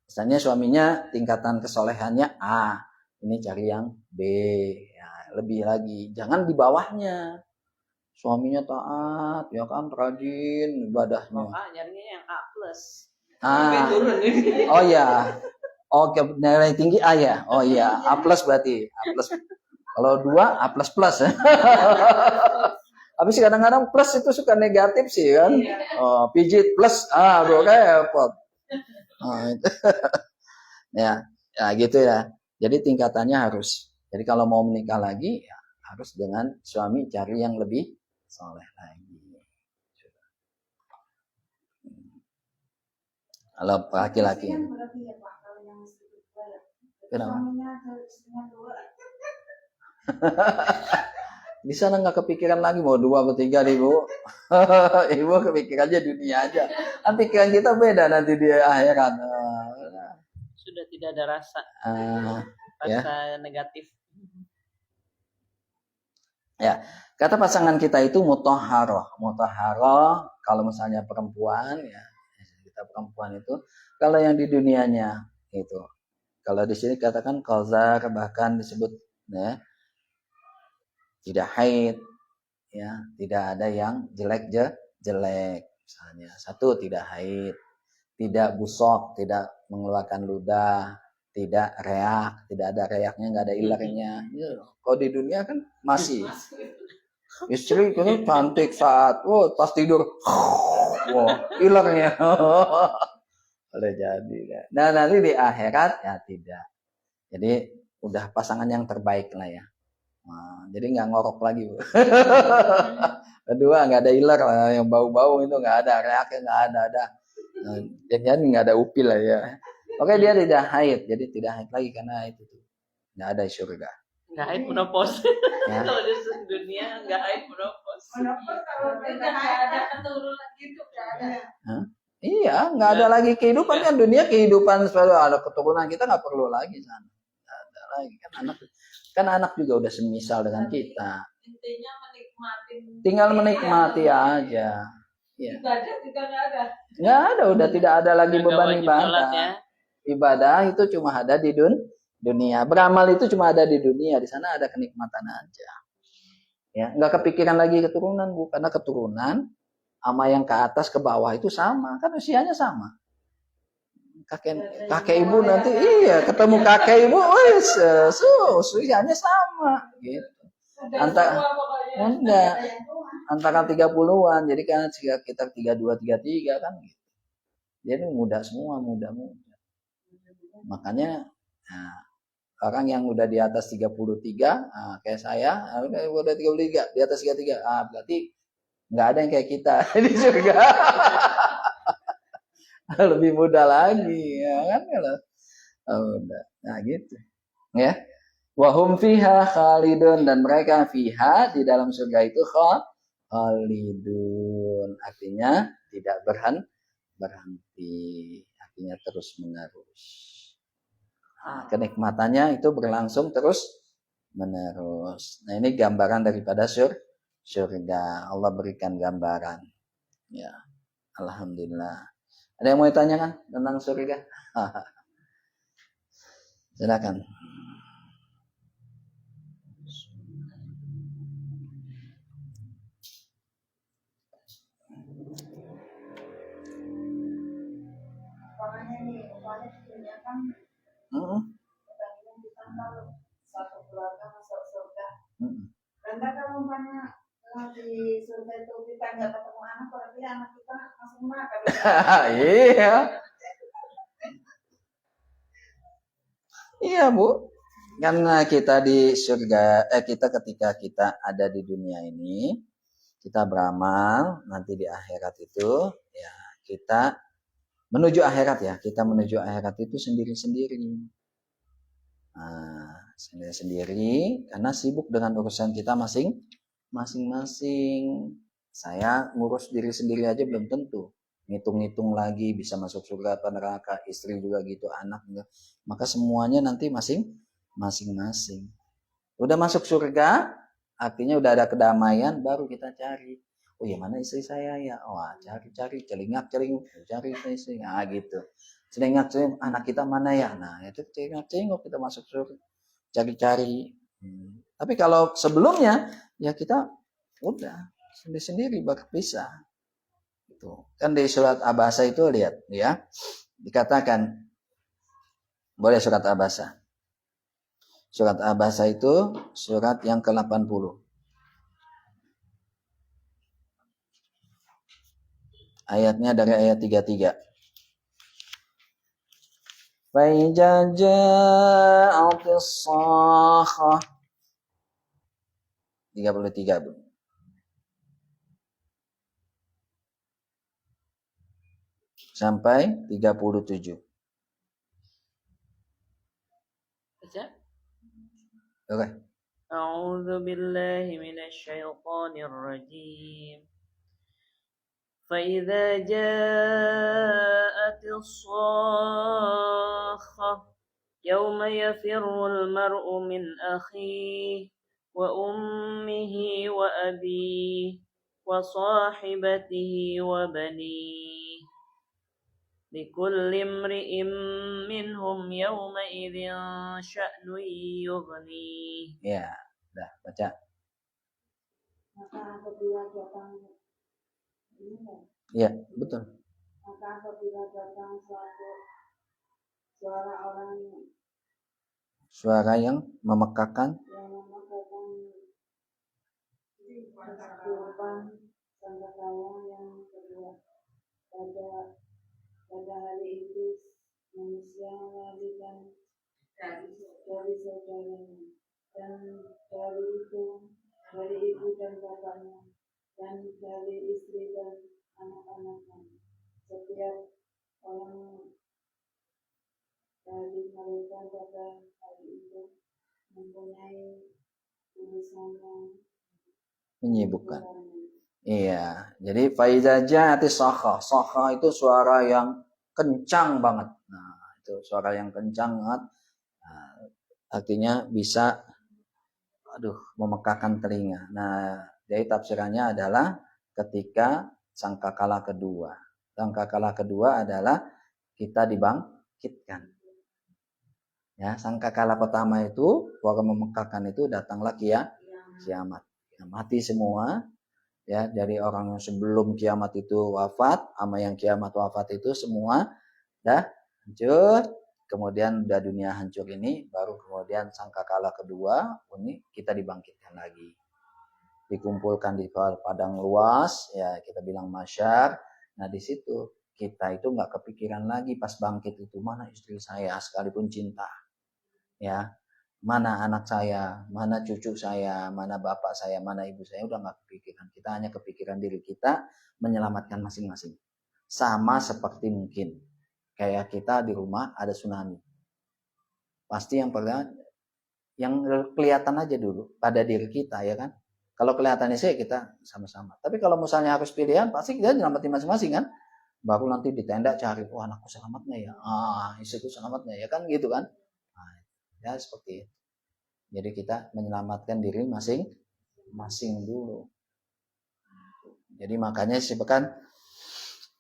Misalnya suaminya tingkatan kesolehannya A, ini cari yang B. Ya, lebih lagi. Jangan di bawahnya. Suaminya taat, ya kan, rajin ibadahnya. Nyarinya yang A+. Oh ya, Oke, nilai tinggi A ya. Oh iya, A plus berarti. A plus. Kalau 2 A plus plus. Habis kadang-kadang plus itu suka negatif sih kan. Oh, pijit plus, aduh repot. Oh, itu. Ya, ya gitu ya. Jadi tingkatannya harus. Jadi kalau mau menikah lagi, ya harus dengan suami cari yang lebih soleh lagi. Kalau laki-laki. Berarti ya Pak, kalau yang istri kedua ya. Kenapa? Suaminya atau istrinya 2. Di sana nggak kepikiran lagi mau 2 atau 3 nih Bu. Ibu kepikirannya dunia aja. Kan pikiran kita beda nanti di akhirat. Sudah tidak ada rasa Ya. negatif. Ya, kata pasangan kita itu mutahharoh. Mutahharoh kalau misalnya perempuan ya, kita perempuan itu kalau yang di dunianya itu. Kalau di sini katakan qazar, bahkan disebut ya, tidak haid, ya, tidak ada yang jelek misalnya. Satu, tidak haid, tidak busok, tidak mengeluarkan ludah, tidak reak, tidak ada reaknya, nggak ada ilernya. Ya, kalau di dunia kan masih istri kan cantik saat, pas tidur, ilernya. Boleh jadi. Nah nanti di akhirat ya tidak. Jadi udah pasangan yang terbaik lah ya. Nah, jadi nggak ngorok lagi Bu. Kedua nggak ada iler yang bau-bau itu nggak ada, reaknya nggak ada. Jadi nggak ada upil lah ya. Oke, dia tidak haid, jadi tidak haid lagi karena itu tuh nggak ada di surga. Nggak haid menopause. Ya. Kalau di dunia nggak haid menopause. Menopause kalau tidak ada keturunan gitu nggak ada. Iya, nggak ada lagi kehidupan kan dunia kehidupan selalu ada keturunan kita nggak perlu lagi sana. Nggak ada lagi kan anak juga udah semisal dengan kita. Intinya menikmati. Tinggal menikmati aja. Ya. Ibadah juga nggak ada. Nggak ada, udah tidak ada lagi Nggak beban wajib ibadah. sholat ya. Ibadah itu cuma ada di dunia. Beramal itu cuma ada di dunia. Di sana ada kenikmatan aja. Ya, nggak kepikiran lagi keturunan Bu, karena keturunan sama yang ke atas ke bawah itu sama, kan usianya sama. Kakek ibu nanti iya ketemu kakek ibu, usianya sama gitu. Antara 30-an, jadi kan kita 32, 33 kan gitu. Jadi muda semua, muda. Makanya nah, orang yang udah di atas 33, kayak saya, udah 33, di atas 33, berarti nggak ada yang kayak kita di surga. Lebih muda lagi, ya kan? Nah gitu, ya. Wahum fiha khalidun, dan mereka fiha di dalam surga itu khalidun, artinya tidak berhenti, artinya terus menerus. Nah, kenikmatannya itu berlangsung terus menerus. Nah ini gambaran daripada surga. Allah berikan gambaran. Ya, alhamdulillah. Ada yang mau ditanyakan tentang surga? Silakan. Orangnya nih, umpamanya di dunia kan kita kalau satu keluarga masuk surga. Karena kalau umpamanya di surga itu kita nggak ketemu anak, berarti anak kita langsung makan. Iya. Iya Bu. Karena kita di surga, kita ketika kita ada di dunia ini, kita beramal, nanti di akhirat itu, ya kita menuju akhirat ya, kita menuju akhirat itu sendiri-sendiri. Nah, sendiri-sendiri karena sibuk dengan urusan kita masing-masing. Saya ngurus diri sendiri aja belum tentu. Ngitung-ngitung lagi bisa masuk surga atau neraka, istri juga gitu, anak juga. Maka semuanya nanti masing-masing. Udah masuk surga, artinya udah ada kedamaian, baru kita cari. Oh ya mana istri saya ya? Wah cari, celingak-celinguk, cari istri. Nah gitu. Celingak-celinguk, anak kita mana ya? Nah itu celingak-celinguk kita masuk surga. Cari-cari. Tapi kalau sebelumnya, ya kita udah sendiri-sendiri berpisah. Itu kan di surat Abasa itu lihat ya, dikatakan Boleh surat Abasa. Surat Abasa itu surat yang ke-80. Ayatnya dari ayat 33. فَإِذَا جَاءَتِ الصَّاخَّةُ 33, Bu. Sampai 37. Baca. Oke. A'udzu billahi minasyaitonir rajim. فإذا جاءت الصاخة يوم يفر المرء من أخيه وأمه وأبيه وصاحبته وبنيه لكل امرئ منهم يومئذ شأن يغنيه. Ya, dah baca. Maka apabila datang ini kan, Ya, betul. maka apabila datang Suara yang memekakan. yang mengatakan kehidupan sangkakala yang kedua, pada hari itu manusia melarikan dari saudaranya dan dari ibu dan bapaknya dan dari istri dan anak-anaknya. Setiap orang dari mereka pada hari itu mempunyai urusan yang Menyibukkan. Iya, jadi faiza ja'atis sakha. Sakha itu suara yang kencang banget. Nah, itu suara yang kencang banget. Nah, artinya bisa memekakan telinga. Nah, jadi tafsirannya adalah ketika sangkakala kedua. Sangkakala kedua adalah kita dibangkitkan. Ya, sangkakala pertama itu suara memekakan itu datanglah kiamat. Mati semua. Ya, dari orang yang sebelum kiamat itu wafat sama yang kiamat wafat itu semua dah hancur. Kemudian udah dunia hancur ini, baru kemudian sangkakala kedua ini kita dibangkitkan lagi, dikumpulkan di padang luas, ya kita bilang masyar. Nah di situ kita itu nggak kepikiran lagi pas bangkit itu mana istri saya sekalipun cinta, ya mana anak saya, mana cucu saya, mana bapak saya, mana ibu saya, udah nggak kepikiran. Kita hanya kepikiran diri kita menyelamatkan masing-masing. Sama seperti mungkin kayak kita di rumah ada tsunami. Pasti yang kelihatan aja dulu pada diri kita, ya kan? Kalau kelihatannya sih kita sama-sama. Tapi kalau misalnya harus pilihan, pasti kita nyelamatin masing-masing kan? Baru nanti di tenda cari, wah anakku selamat nggak ya? Istriku selamat nggak ya? Kan gitu kan? Nah, ya seperti itu. Jadi kita menyelamatkan diri masing-masing dulu. Jadi makanya disebutkan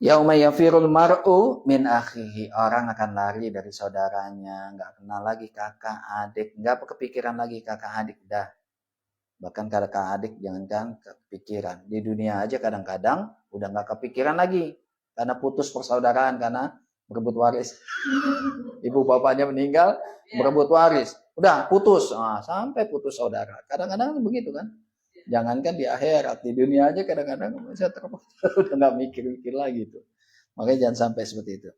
yauma yafirul mar'u min akhihi. Orang akan lari dari saudaranya, nggak kenal lagi kakak adik, nggak kepikiran lagi kakak adik dah. Bahkan kakak adik jangan kepikiran. Di dunia aja kadang-kadang udah nggak kepikiran lagi karena putus persaudaraan, karena berebut waris. Ibu bapaknya meninggal, berebut waris. Udah putus, sampai putus saudara. Kadang-kadang begitu kan. Jangankan di akhirat, di dunia aja kadang-kadang saya udah nggak mikir-mikir lagi tuh. Makanya jangan sampai seperti itu.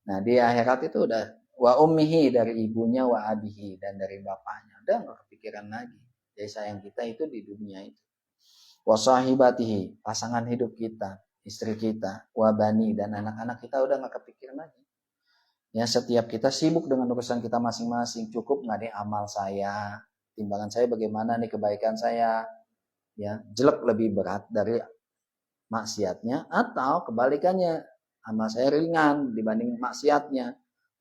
Nah di akhirat itu udah wa ummihi, dari ibunya, wa abihi, dan dari bapaknya. Udah nggak kepikiran lagi. Jadi sayang kita itu di dunia itu. Wa sahibatihi, pasangan hidup kita, istri kita, wa bani, dan anak-anak kita udah nggak kepikiran lagi. Ya setiap kita sibuk dengan urusan kita masing-masing. Cukup nggak nih amal saya, timbangan saya bagaimana nih kebaikan saya, ya jelek lebih berat dari maksiatnya, atau kebalikannya amal saya ringan dibanding maksiatnya,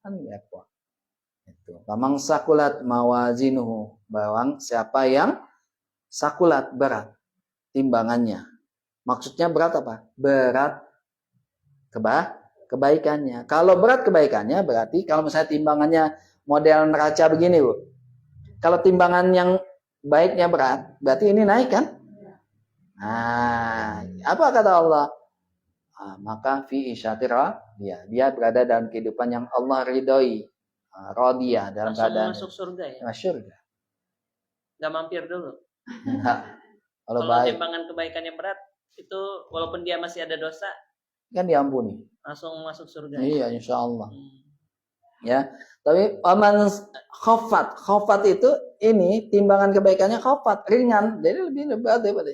kan repot. Itu. Pamang sakulat mawazinuhu, bawang siapa yang sakulat berat timbangannya. Maksudnya berat apa? Berat kebaikannya. Kalau berat kebaikannya berarti kalau misalnya timbangannya model neraca begini, Bu. Kalau timbangan yang baiknya berat, berarti ini naik kan? Nah, apa kata Allah? Maka fi isyatirah, dia berada dalam kehidupan yang Allah ridhoi. Radiyah dalam Langsung keadaan masuk surga ya? surga. Nggak mampir dulu. Nah, kalau Kalau baik timbangan kebaikannya berat, itu walaupun dia masih ada dosa, kan diampuni. langsung masuk surga. Iya, insya Allah. Hmm. Ya, tapi paman khofat itu ini timbangan kebaikannya khofat ringan, jadi lebih berat daripada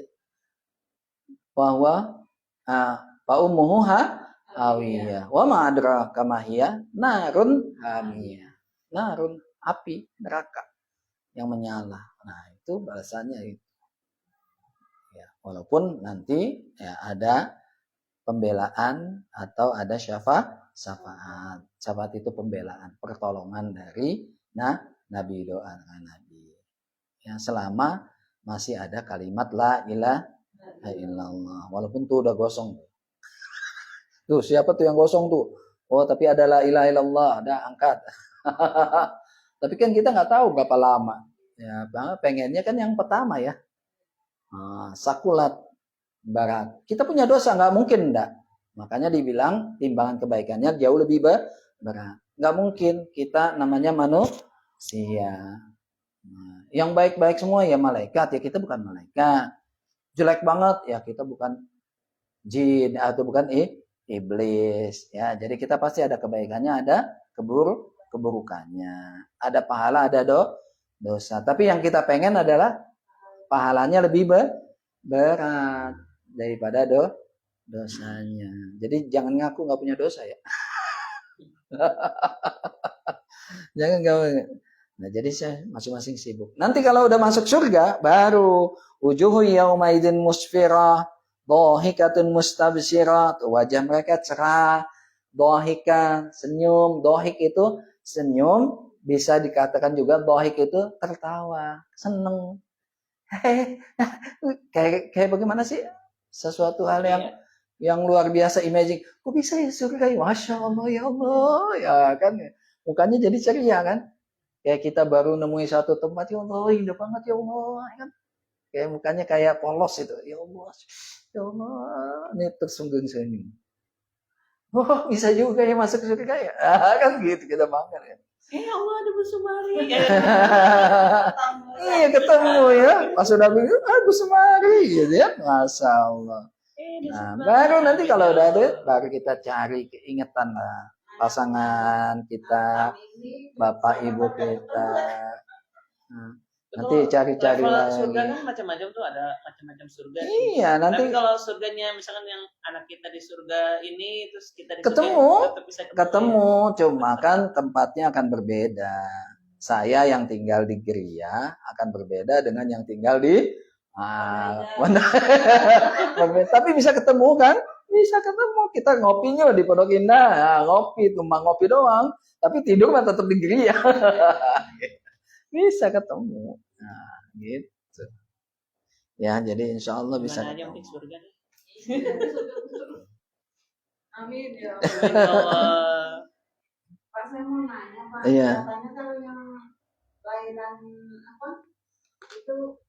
bahwa fa ummuhu hawiyah wa ma adraka ma hiya narun hamiyah. Narun, api neraka yang menyala. Nah, itu balasannya itu. Ya, walaupun nanti ya ada pembelaan atau ada syafaat. Syafaat itu pembelaan, pertolongan dari Nabi, doa Nabi. Ya, selama masih ada kalimat la ilaha illallah. Walaupun tuh udah gosong. Tuh siapa tuh yang gosong tuh? Oh, tapi ada la ilaha illallah, ada angkat. Tapi kan kita nggak tahu berapa lama. Ya, pengennya kan yang pertama ya. Sakulat barat. Kita punya dosa nggak mungkin enggak. Makanya dibilang timbangan kebaikannya jauh lebih berat. Nggak mungkin, kita namanya manusia. Yang baik-baik semua ya malaikat, ya kita bukan malaikat. Jelek banget ya kita bukan jin atau bukan iblis. Ya, jadi kita pasti ada kebaikannya, ada keburukannya. Ada pahala, ada dosa. Tapi yang kita pengen adalah pahalanya lebih berat daripada dosanya. Jadi jangan ngaku nggak punya dosa ya. Jangan gawe. Nah, jadi saya masing-masing sibuk. Nanti kalau udah masuk surga, baru wujuhu yaumaidin musfirah, dhahikatun mustabsyirah, wajah mereka cerah, dhahika, senyum. Dhahik itu senyum, bisa dikatakan juga dhahik itu tertawa, seneng. Kayak bagaimana sih? Sesuatu hal yang luar biasa, imagine. Kok bisa ya surga? Masya Allah, ya Allah, ya kan? Mukanya jadi ceria kan? Kayak kita baru nemuin satu tempat, ya Allah, indah banget ya Allah, kan? Kayak mukanya kayak polos itu, ya Allah, ini tersunggung senyum. Oh, bisa juga ya masuk surga ya? Kan gitu kita makan ya. Allah ada busumari. Iya ketemu ya. Pas udah bingung, busumari gitu ya. Masya Allah. Nah, baru nanti kalau udah ada, baru kita cari keingetan lah pasangan kita, bapak ibu kita. Nanti cari-cari lagi. Surga kan macam-macam tuh, ada macam-macam surga. Iya, nanti. Tapi kalau surganya misalkan yang anak kita di surga ini, terus kita di ketemu, surga, ketemu, cuma kan tempatnya akan berbeda. Saya yang tinggal di Gria akan berbeda dengan yang tinggal di tapi bisa ketemu kan? Bisa ketemu. Kita ngopinya di Pondok Indah, ngopi, cuma ngopi doang, tapi tidur mah tetap di Gria. Bisa ketemu. Nah, gitu. Ya, jadi insya Allah bisa ketemu. Surga nih. Amin ya Allah. Pak, saya mau nanya Pak, Iya. katanya kalau yang lahiran apa itu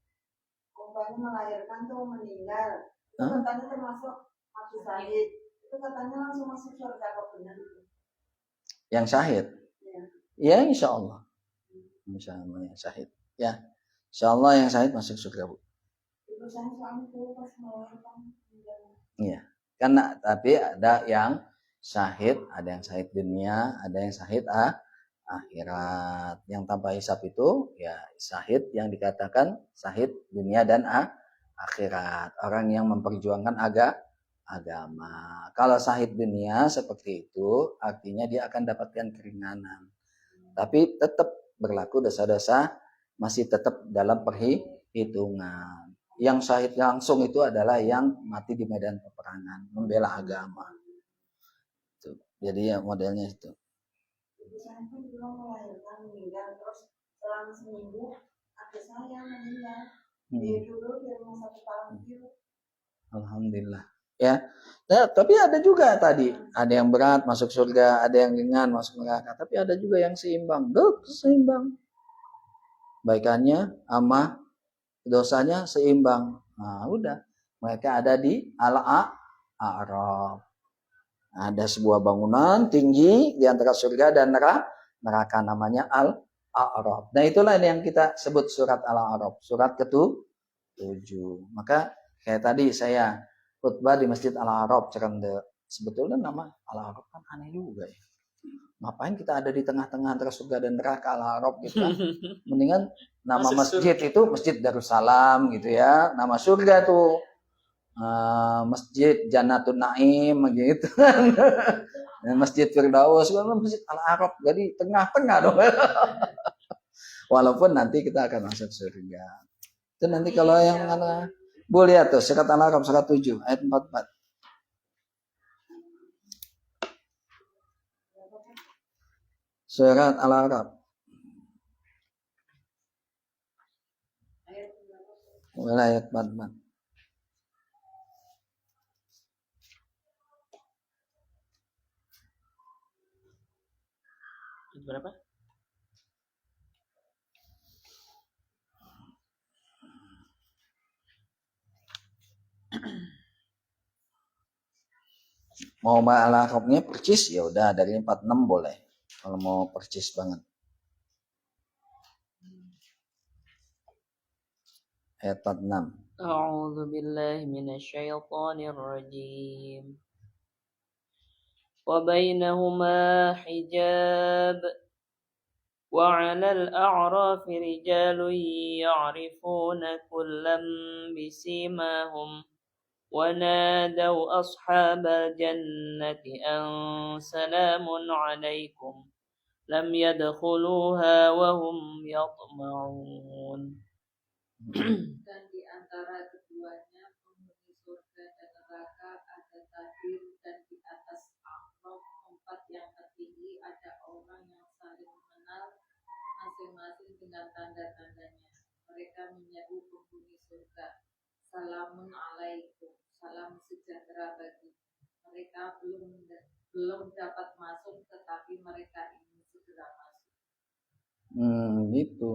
umpamanya melahirkan tuh meninggal, itu katanya termasuk mati syahid, itu katanya langsung masuk surga, apa benar itu? Yang syahid? Ya, insya Allah. Insya Allah yang syahid. Ya, insya Allah yang syahid masuk surga, Bu. Itu saya suami tuh pas melahirkan. Iya. Karena tapi ada yang syahid, ada yang syahid dunia, ada yang syahid akhirat. Yang tanpa hisab itu ya syahid yang dikatakan syahid dunia dan akhirat. Orang yang memperjuangkan agama. Kalau syahid dunia seperti itu, artinya dia akan dapatkan keringanan. Tapi tetap berlaku dosa-dosa, masih tetap dalam perhitungan. Yang syahid langsung itu adalah yang mati di medan peperangan, membela agama. Itu. Jadi ya modelnya itu. Ibu saya pun belum melahirkan meninggal, terus selang seminggu adik saya meninggal. Dia dulu di rumah sakit Palangkil. Alhamdulillah. Ya. Nah, tapi ada juga tadi, ada yang berat masuk surga, ada yang ringan masuk neraka, tapi ada juga yang seimbang. Seimbang. Baikannya sama dosanya seimbang. Nah, udah. Mereka ada di Al-A'raf. Ada sebuah bangunan tinggi di antara surga dan neraka namanya Al-A'raf. Nah itulah yang kita sebut surat Al-A'raf, surat ke-7. Maka kayak tadi saya khutbah di Masjid Al-A'raf Cirende. Sebetulnya nama Al-A'raf kan aneh juga ya. Ngapain kita ada di tengah-tengah antara surga dan neraka Al-A'raf gitu kan? Mendingan nama masjid itu Masjid Darussalam gitu ya. Nama surga tuh Masjid Jannatul Naim gitu kan. Masjid Firdaus kan Masjid Al-A'raf. Jadi tengah-tengah dong. Walaupun nanti kita akan masuk surga. Itu nanti kalau yang Bu lihat tuh surat Al-A'raf surat 7 ayat 44. Surat Al-A'raf mulai ayat 44. Berapa? Mau Al-A'rafnya percis ya udah dari 46 boleh. Kalau mau percis banget. Ayat 46. A'udzu billahi minasyaitonir rajim. Wa bainahuma hijab wa 'alal a'rafi rijalun ya'rifuna kullam bisimahum ونادوا أصحاب الجنة أن سلام عليكم لم يدخلوها وهم يطمعون. Dan di antara keduanya penghuni surga dan neraka ada tabir, dan di atas A'raf tempat yang tertinggi ada orang yang saling mengenal masing-masing dengan tanda-tandanya. Mereka menyeru penghuni surga, "Salamun alaikum, salam sejahtera bagi." Mereka belum dapat masuk, tetapi mereka ingin segera masuk. Gitu.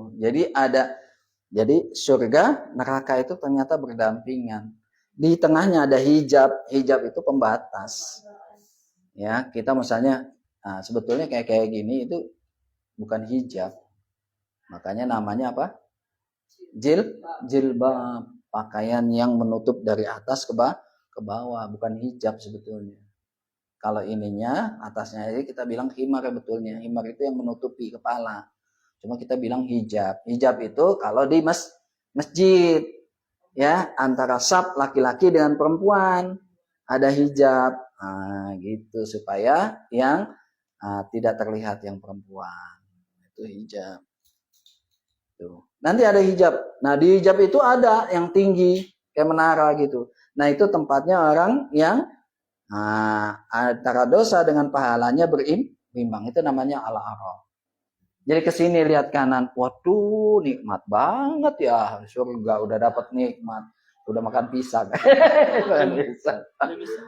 Jadi surga, neraka itu ternyata berdampingan. Di tengahnya ada hijab. Hijab itu pembatas. Ya, kita misalnya sebetulnya kayak gini itu bukan hijab. Makanya namanya apa? Jilbab. Pakaian yang menutup dari atas ke bawah, bukan hijab sebetulnya. Kalau ininya atasnya ini kita bilang himar betulnya. Himar itu yang menutupi kepala. Cuma kita bilang hijab. Hijab itu kalau di masjid ya, antara saf laki-laki dengan perempuan ada hijab. Gitu supaya yang tidak terlihat yang perempuan. Itu hijab. Tuh. Nanti ada hijab. Nah, di hijab itu ada yang tinggi kayak menara gitu. Nah, itu tempatnya orang yang antara dosa dengan pahalanya berimbang. Itu namanya Al-A'raf. Jadi kesini lihat kanan, waduh nikmat banget ya, surga udah dapat nikmat, udah makan pisang. Udah bisa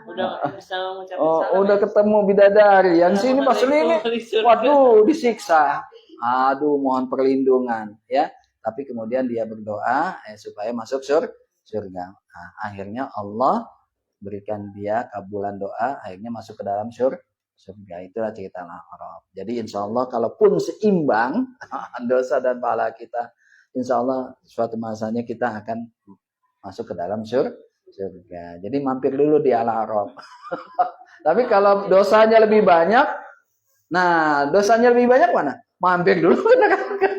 mengucapkan salam. Udah ketemu bidadari. Yang sini pas ini, waduh disiksa. Aduh mohon perlindungan ya. Tapi kemudian dia berdoa supaya masuk surga. Nah, akhirnya Allah berikan dia kabulan doa, akhirnya masuk ke dalam surga. Itulah cerita Al-A'raf. Jadi insya Allah kalaupun seimbang dosa dan pahala kita, insya Allah suatu masanya kita akan masuk ke dalam surga. Jadi mampir dulu di Al-A'raf. Tapi kalau dosanya lebih banyak, dosanya lebih banyak mana? Mampir dulu ke neraka.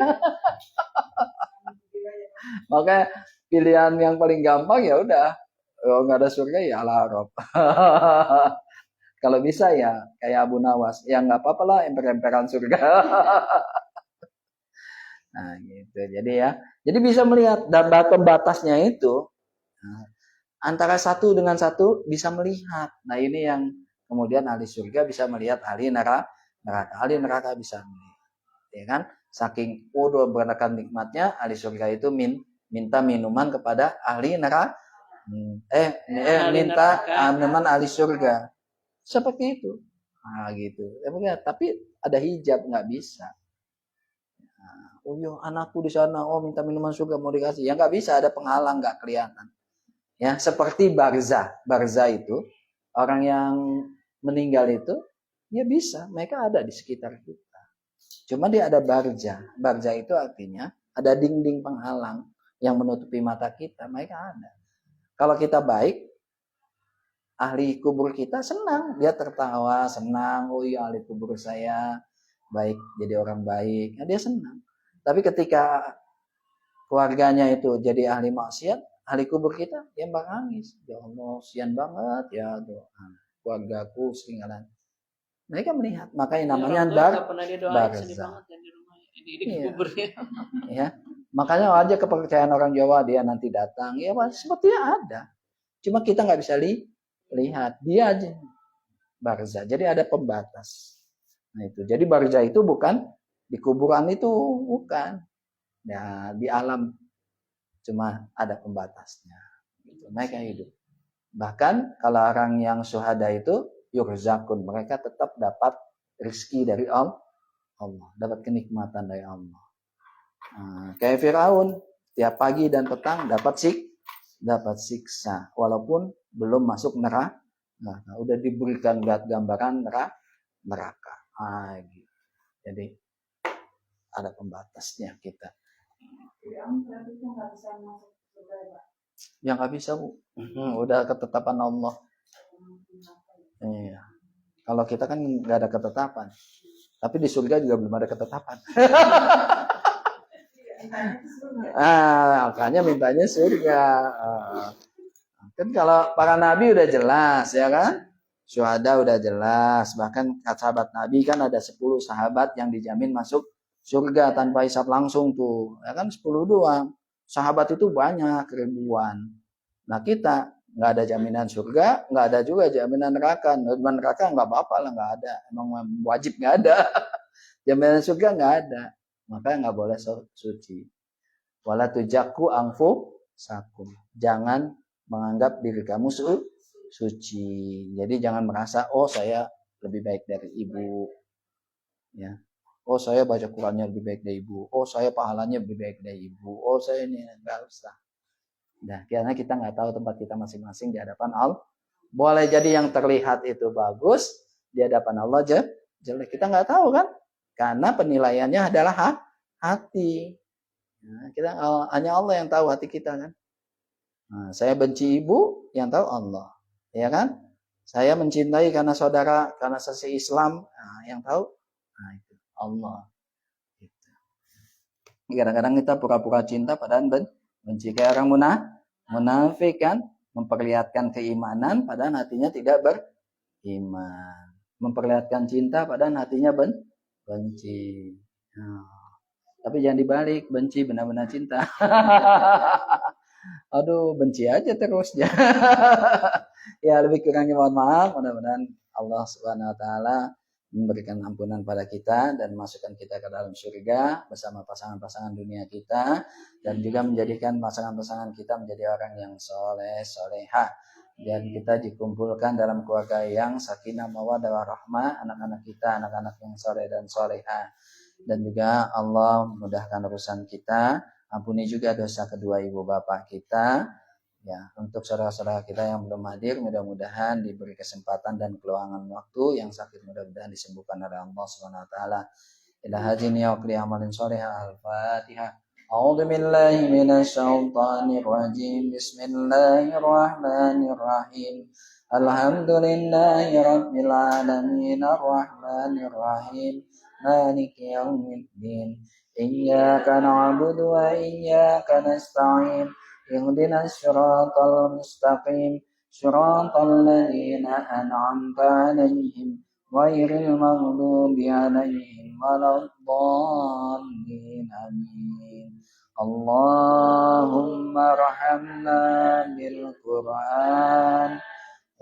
Makanya pilihan yang paling gampang ya udah, kalau nggak ada surga ya Al-A'raf. Kalau bisa ya kayak Abu Nawas, ya nggak apa-apa lah emper-emperan surga. Nah gitu. Jadi bisa melihat pembatasnya itu antara satu dengan satu bisa melihat. Nah ini yang kemudian ahli surga bisa melihat ahli neraka. Ahli neraka bisa melihat, ya kan? Saking berapa nikmatnya ahli surga itu minta minuman kepada ahli neraka. Minta minuman ahli surga. Seperti itu. Gitu. Tapi ada hijab nggak bisa. Anakku di sana, minta minuman surga mau dikasih. Ya nggak bisa, ada penghalang, nggak kelihatan. Ya, seperti barzah. Barzah itu orang yang meninggal itu, ya bisa. Mereka ada di sekitar kita. Cuma dia ada barja. Barja itu artinya ada dinding penghalang yang menutupi mata kita. Mereka ada. Kalau kita baik, ahli kubur kita senang. Dia tertawa, senang. Oh iya, ahli kubur saya baik, jadi orang baik. Nah, dia senang. Tapi ketika keluarganya itu jadi ahli maksiat, ahli kubur kita, dia nangis. Ya Allah, sian banget ya doa. Keluargaku setinggalan. Mereka melihat, makanya namanya barza. Iya. Ya. Makanya aja kepercayaan orang Jawa dia nanti datang. Ya sepertinya ada. Cuma kita nggak bisa lihat. Dia aja barza. Jadi ada pembatas. Nah itu. Jadi barza itu bukan di kuburan itu, bukan. Ya di alam cuma ada pembatasnya. Gitu. Mereka hidup. Bahkan kalau orang yang syuhada itu yurzakun, mereka tetap dapat rezeki dari Allah, dapat kenikmatan dari Allah. Nah, kayak Firaun, tiap pagi dan petang dapat siksa, walaupun belum masuk neraka. Nah, udah diberikan gambaran neraka. Nah, gitu. Jadi ada pembatasnya kita. Yang nggak bisa, Bu. Udah ketetapan Allah. Iya. Kalau kita kan nggak ada ketetapan. Tapi di surga juga belum ada ketetapan. Makanya mintanya surga. Kan kalau para nabi udah jelas, ya kan? Syuhada udah jelas. Bahkan sahabat nabi kan ada 10 sahabat yang dijamin masuk surga tanpa hisab langsung tuh. Ya kan 10 doang. Sahabat itu banyak, ribuan. Nah kita nggak ada jaminan surga, nggak ada juga jaminan neraka. Jaminan neraka nggak apa-apa lah, nggak ada. Emang wajib nggak ada. Jaminan surga nggak ada. Maka nggak boleh suci. Wala tujaku angfu sakum. Jangan menganggap diri kamu suci. Jadi jangan merasa, oh saya lebih baik dari ibu. Ya. Oh saya baca Qurannya lebih baik dari ibu. Oh saya pahalanya lebih baik dari ibu. Oh saya ini nggak usah. Nah, karena kita nggak tahu tempat kita masing-masing di hadapan Allah. Boleh jadi yang terlihat itu bagus di hadapan Allah jelek. Kita nggak tahu kan? Karena penilaiannya adalah hati. Nah, kita hanya Allah yang tahu hati kita kan. Nah, saya benci ibu, yang tahu Allah, ya kan? Saya mencintai karena saudara, karena sesi Islam, yang tahu, itu Allah. Gitu. Kadang-kadang kita pura-pura cinta padahal benci, kayak orang munafik kan, memperlihatkan keimanan padahal hatinya tidak beriman, memperlihatkan cinta padahal hatinya benci. Tapi jangan dibalik, benci benar-benar cinta. Aduh, benci aja terus. Ya lebih kurangnya mohon maaf. Mudah-mudahan Allah Subhanahu Wa Taala memberikan ampunan pada kita dan masukkan kita ke dalam surga bersama pasangan-pasangan dunia kita, dan juga menjadikan pasangan-pasangan kita menjadi orang yang soleh, soleha, dan kita dikumpulkan dalam keluarga yang sakinah mawaddah warahmah, anak-anak kita anak-anak yang soleh dan soleha, dan juga Allah mudahkan urusan kita, ampuni juga dosa kedua ibu bapak kita. Ya, untuk saudara-saudara kita yang belum hadir, mudah-mudahan diberi kesempatan dan keluangan waktu, yang sakit mudah-mudahan disembuhkan oleh Allah Subhanahu wa taala. Ila hajini wa qli amalin shalih. Al-Fatihah. A'udzu billahi minasy syaithanir rajim. Bismillahirrahmanirrahim. Alhamdulillahi rabbil alamin arrahmanir rahim. Maliki yaumiddin. Iyyaka na'budu wa iyyaka nasta'in. اهدنا الصراط المستقيم صراط الذين أنعمت عليهم غير المغضوب عليهم ولا الضالين آمين. اللهم ارحمنا بالقرآن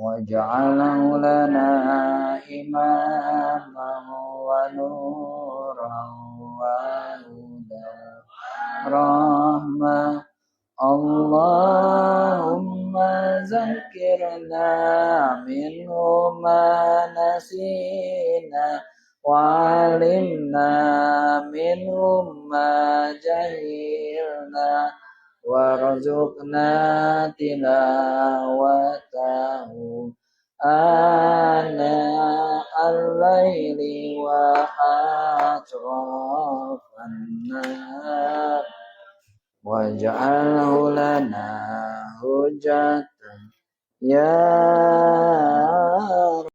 واجعله لنا إماما ونورا وهدى رحمة. اللهم ذكرنا منه ما نسينا وعلمنا منه ما جهلنا وارزقنا تلاوته آناء الليل وأطراف النهار واجعله لنا حجة يا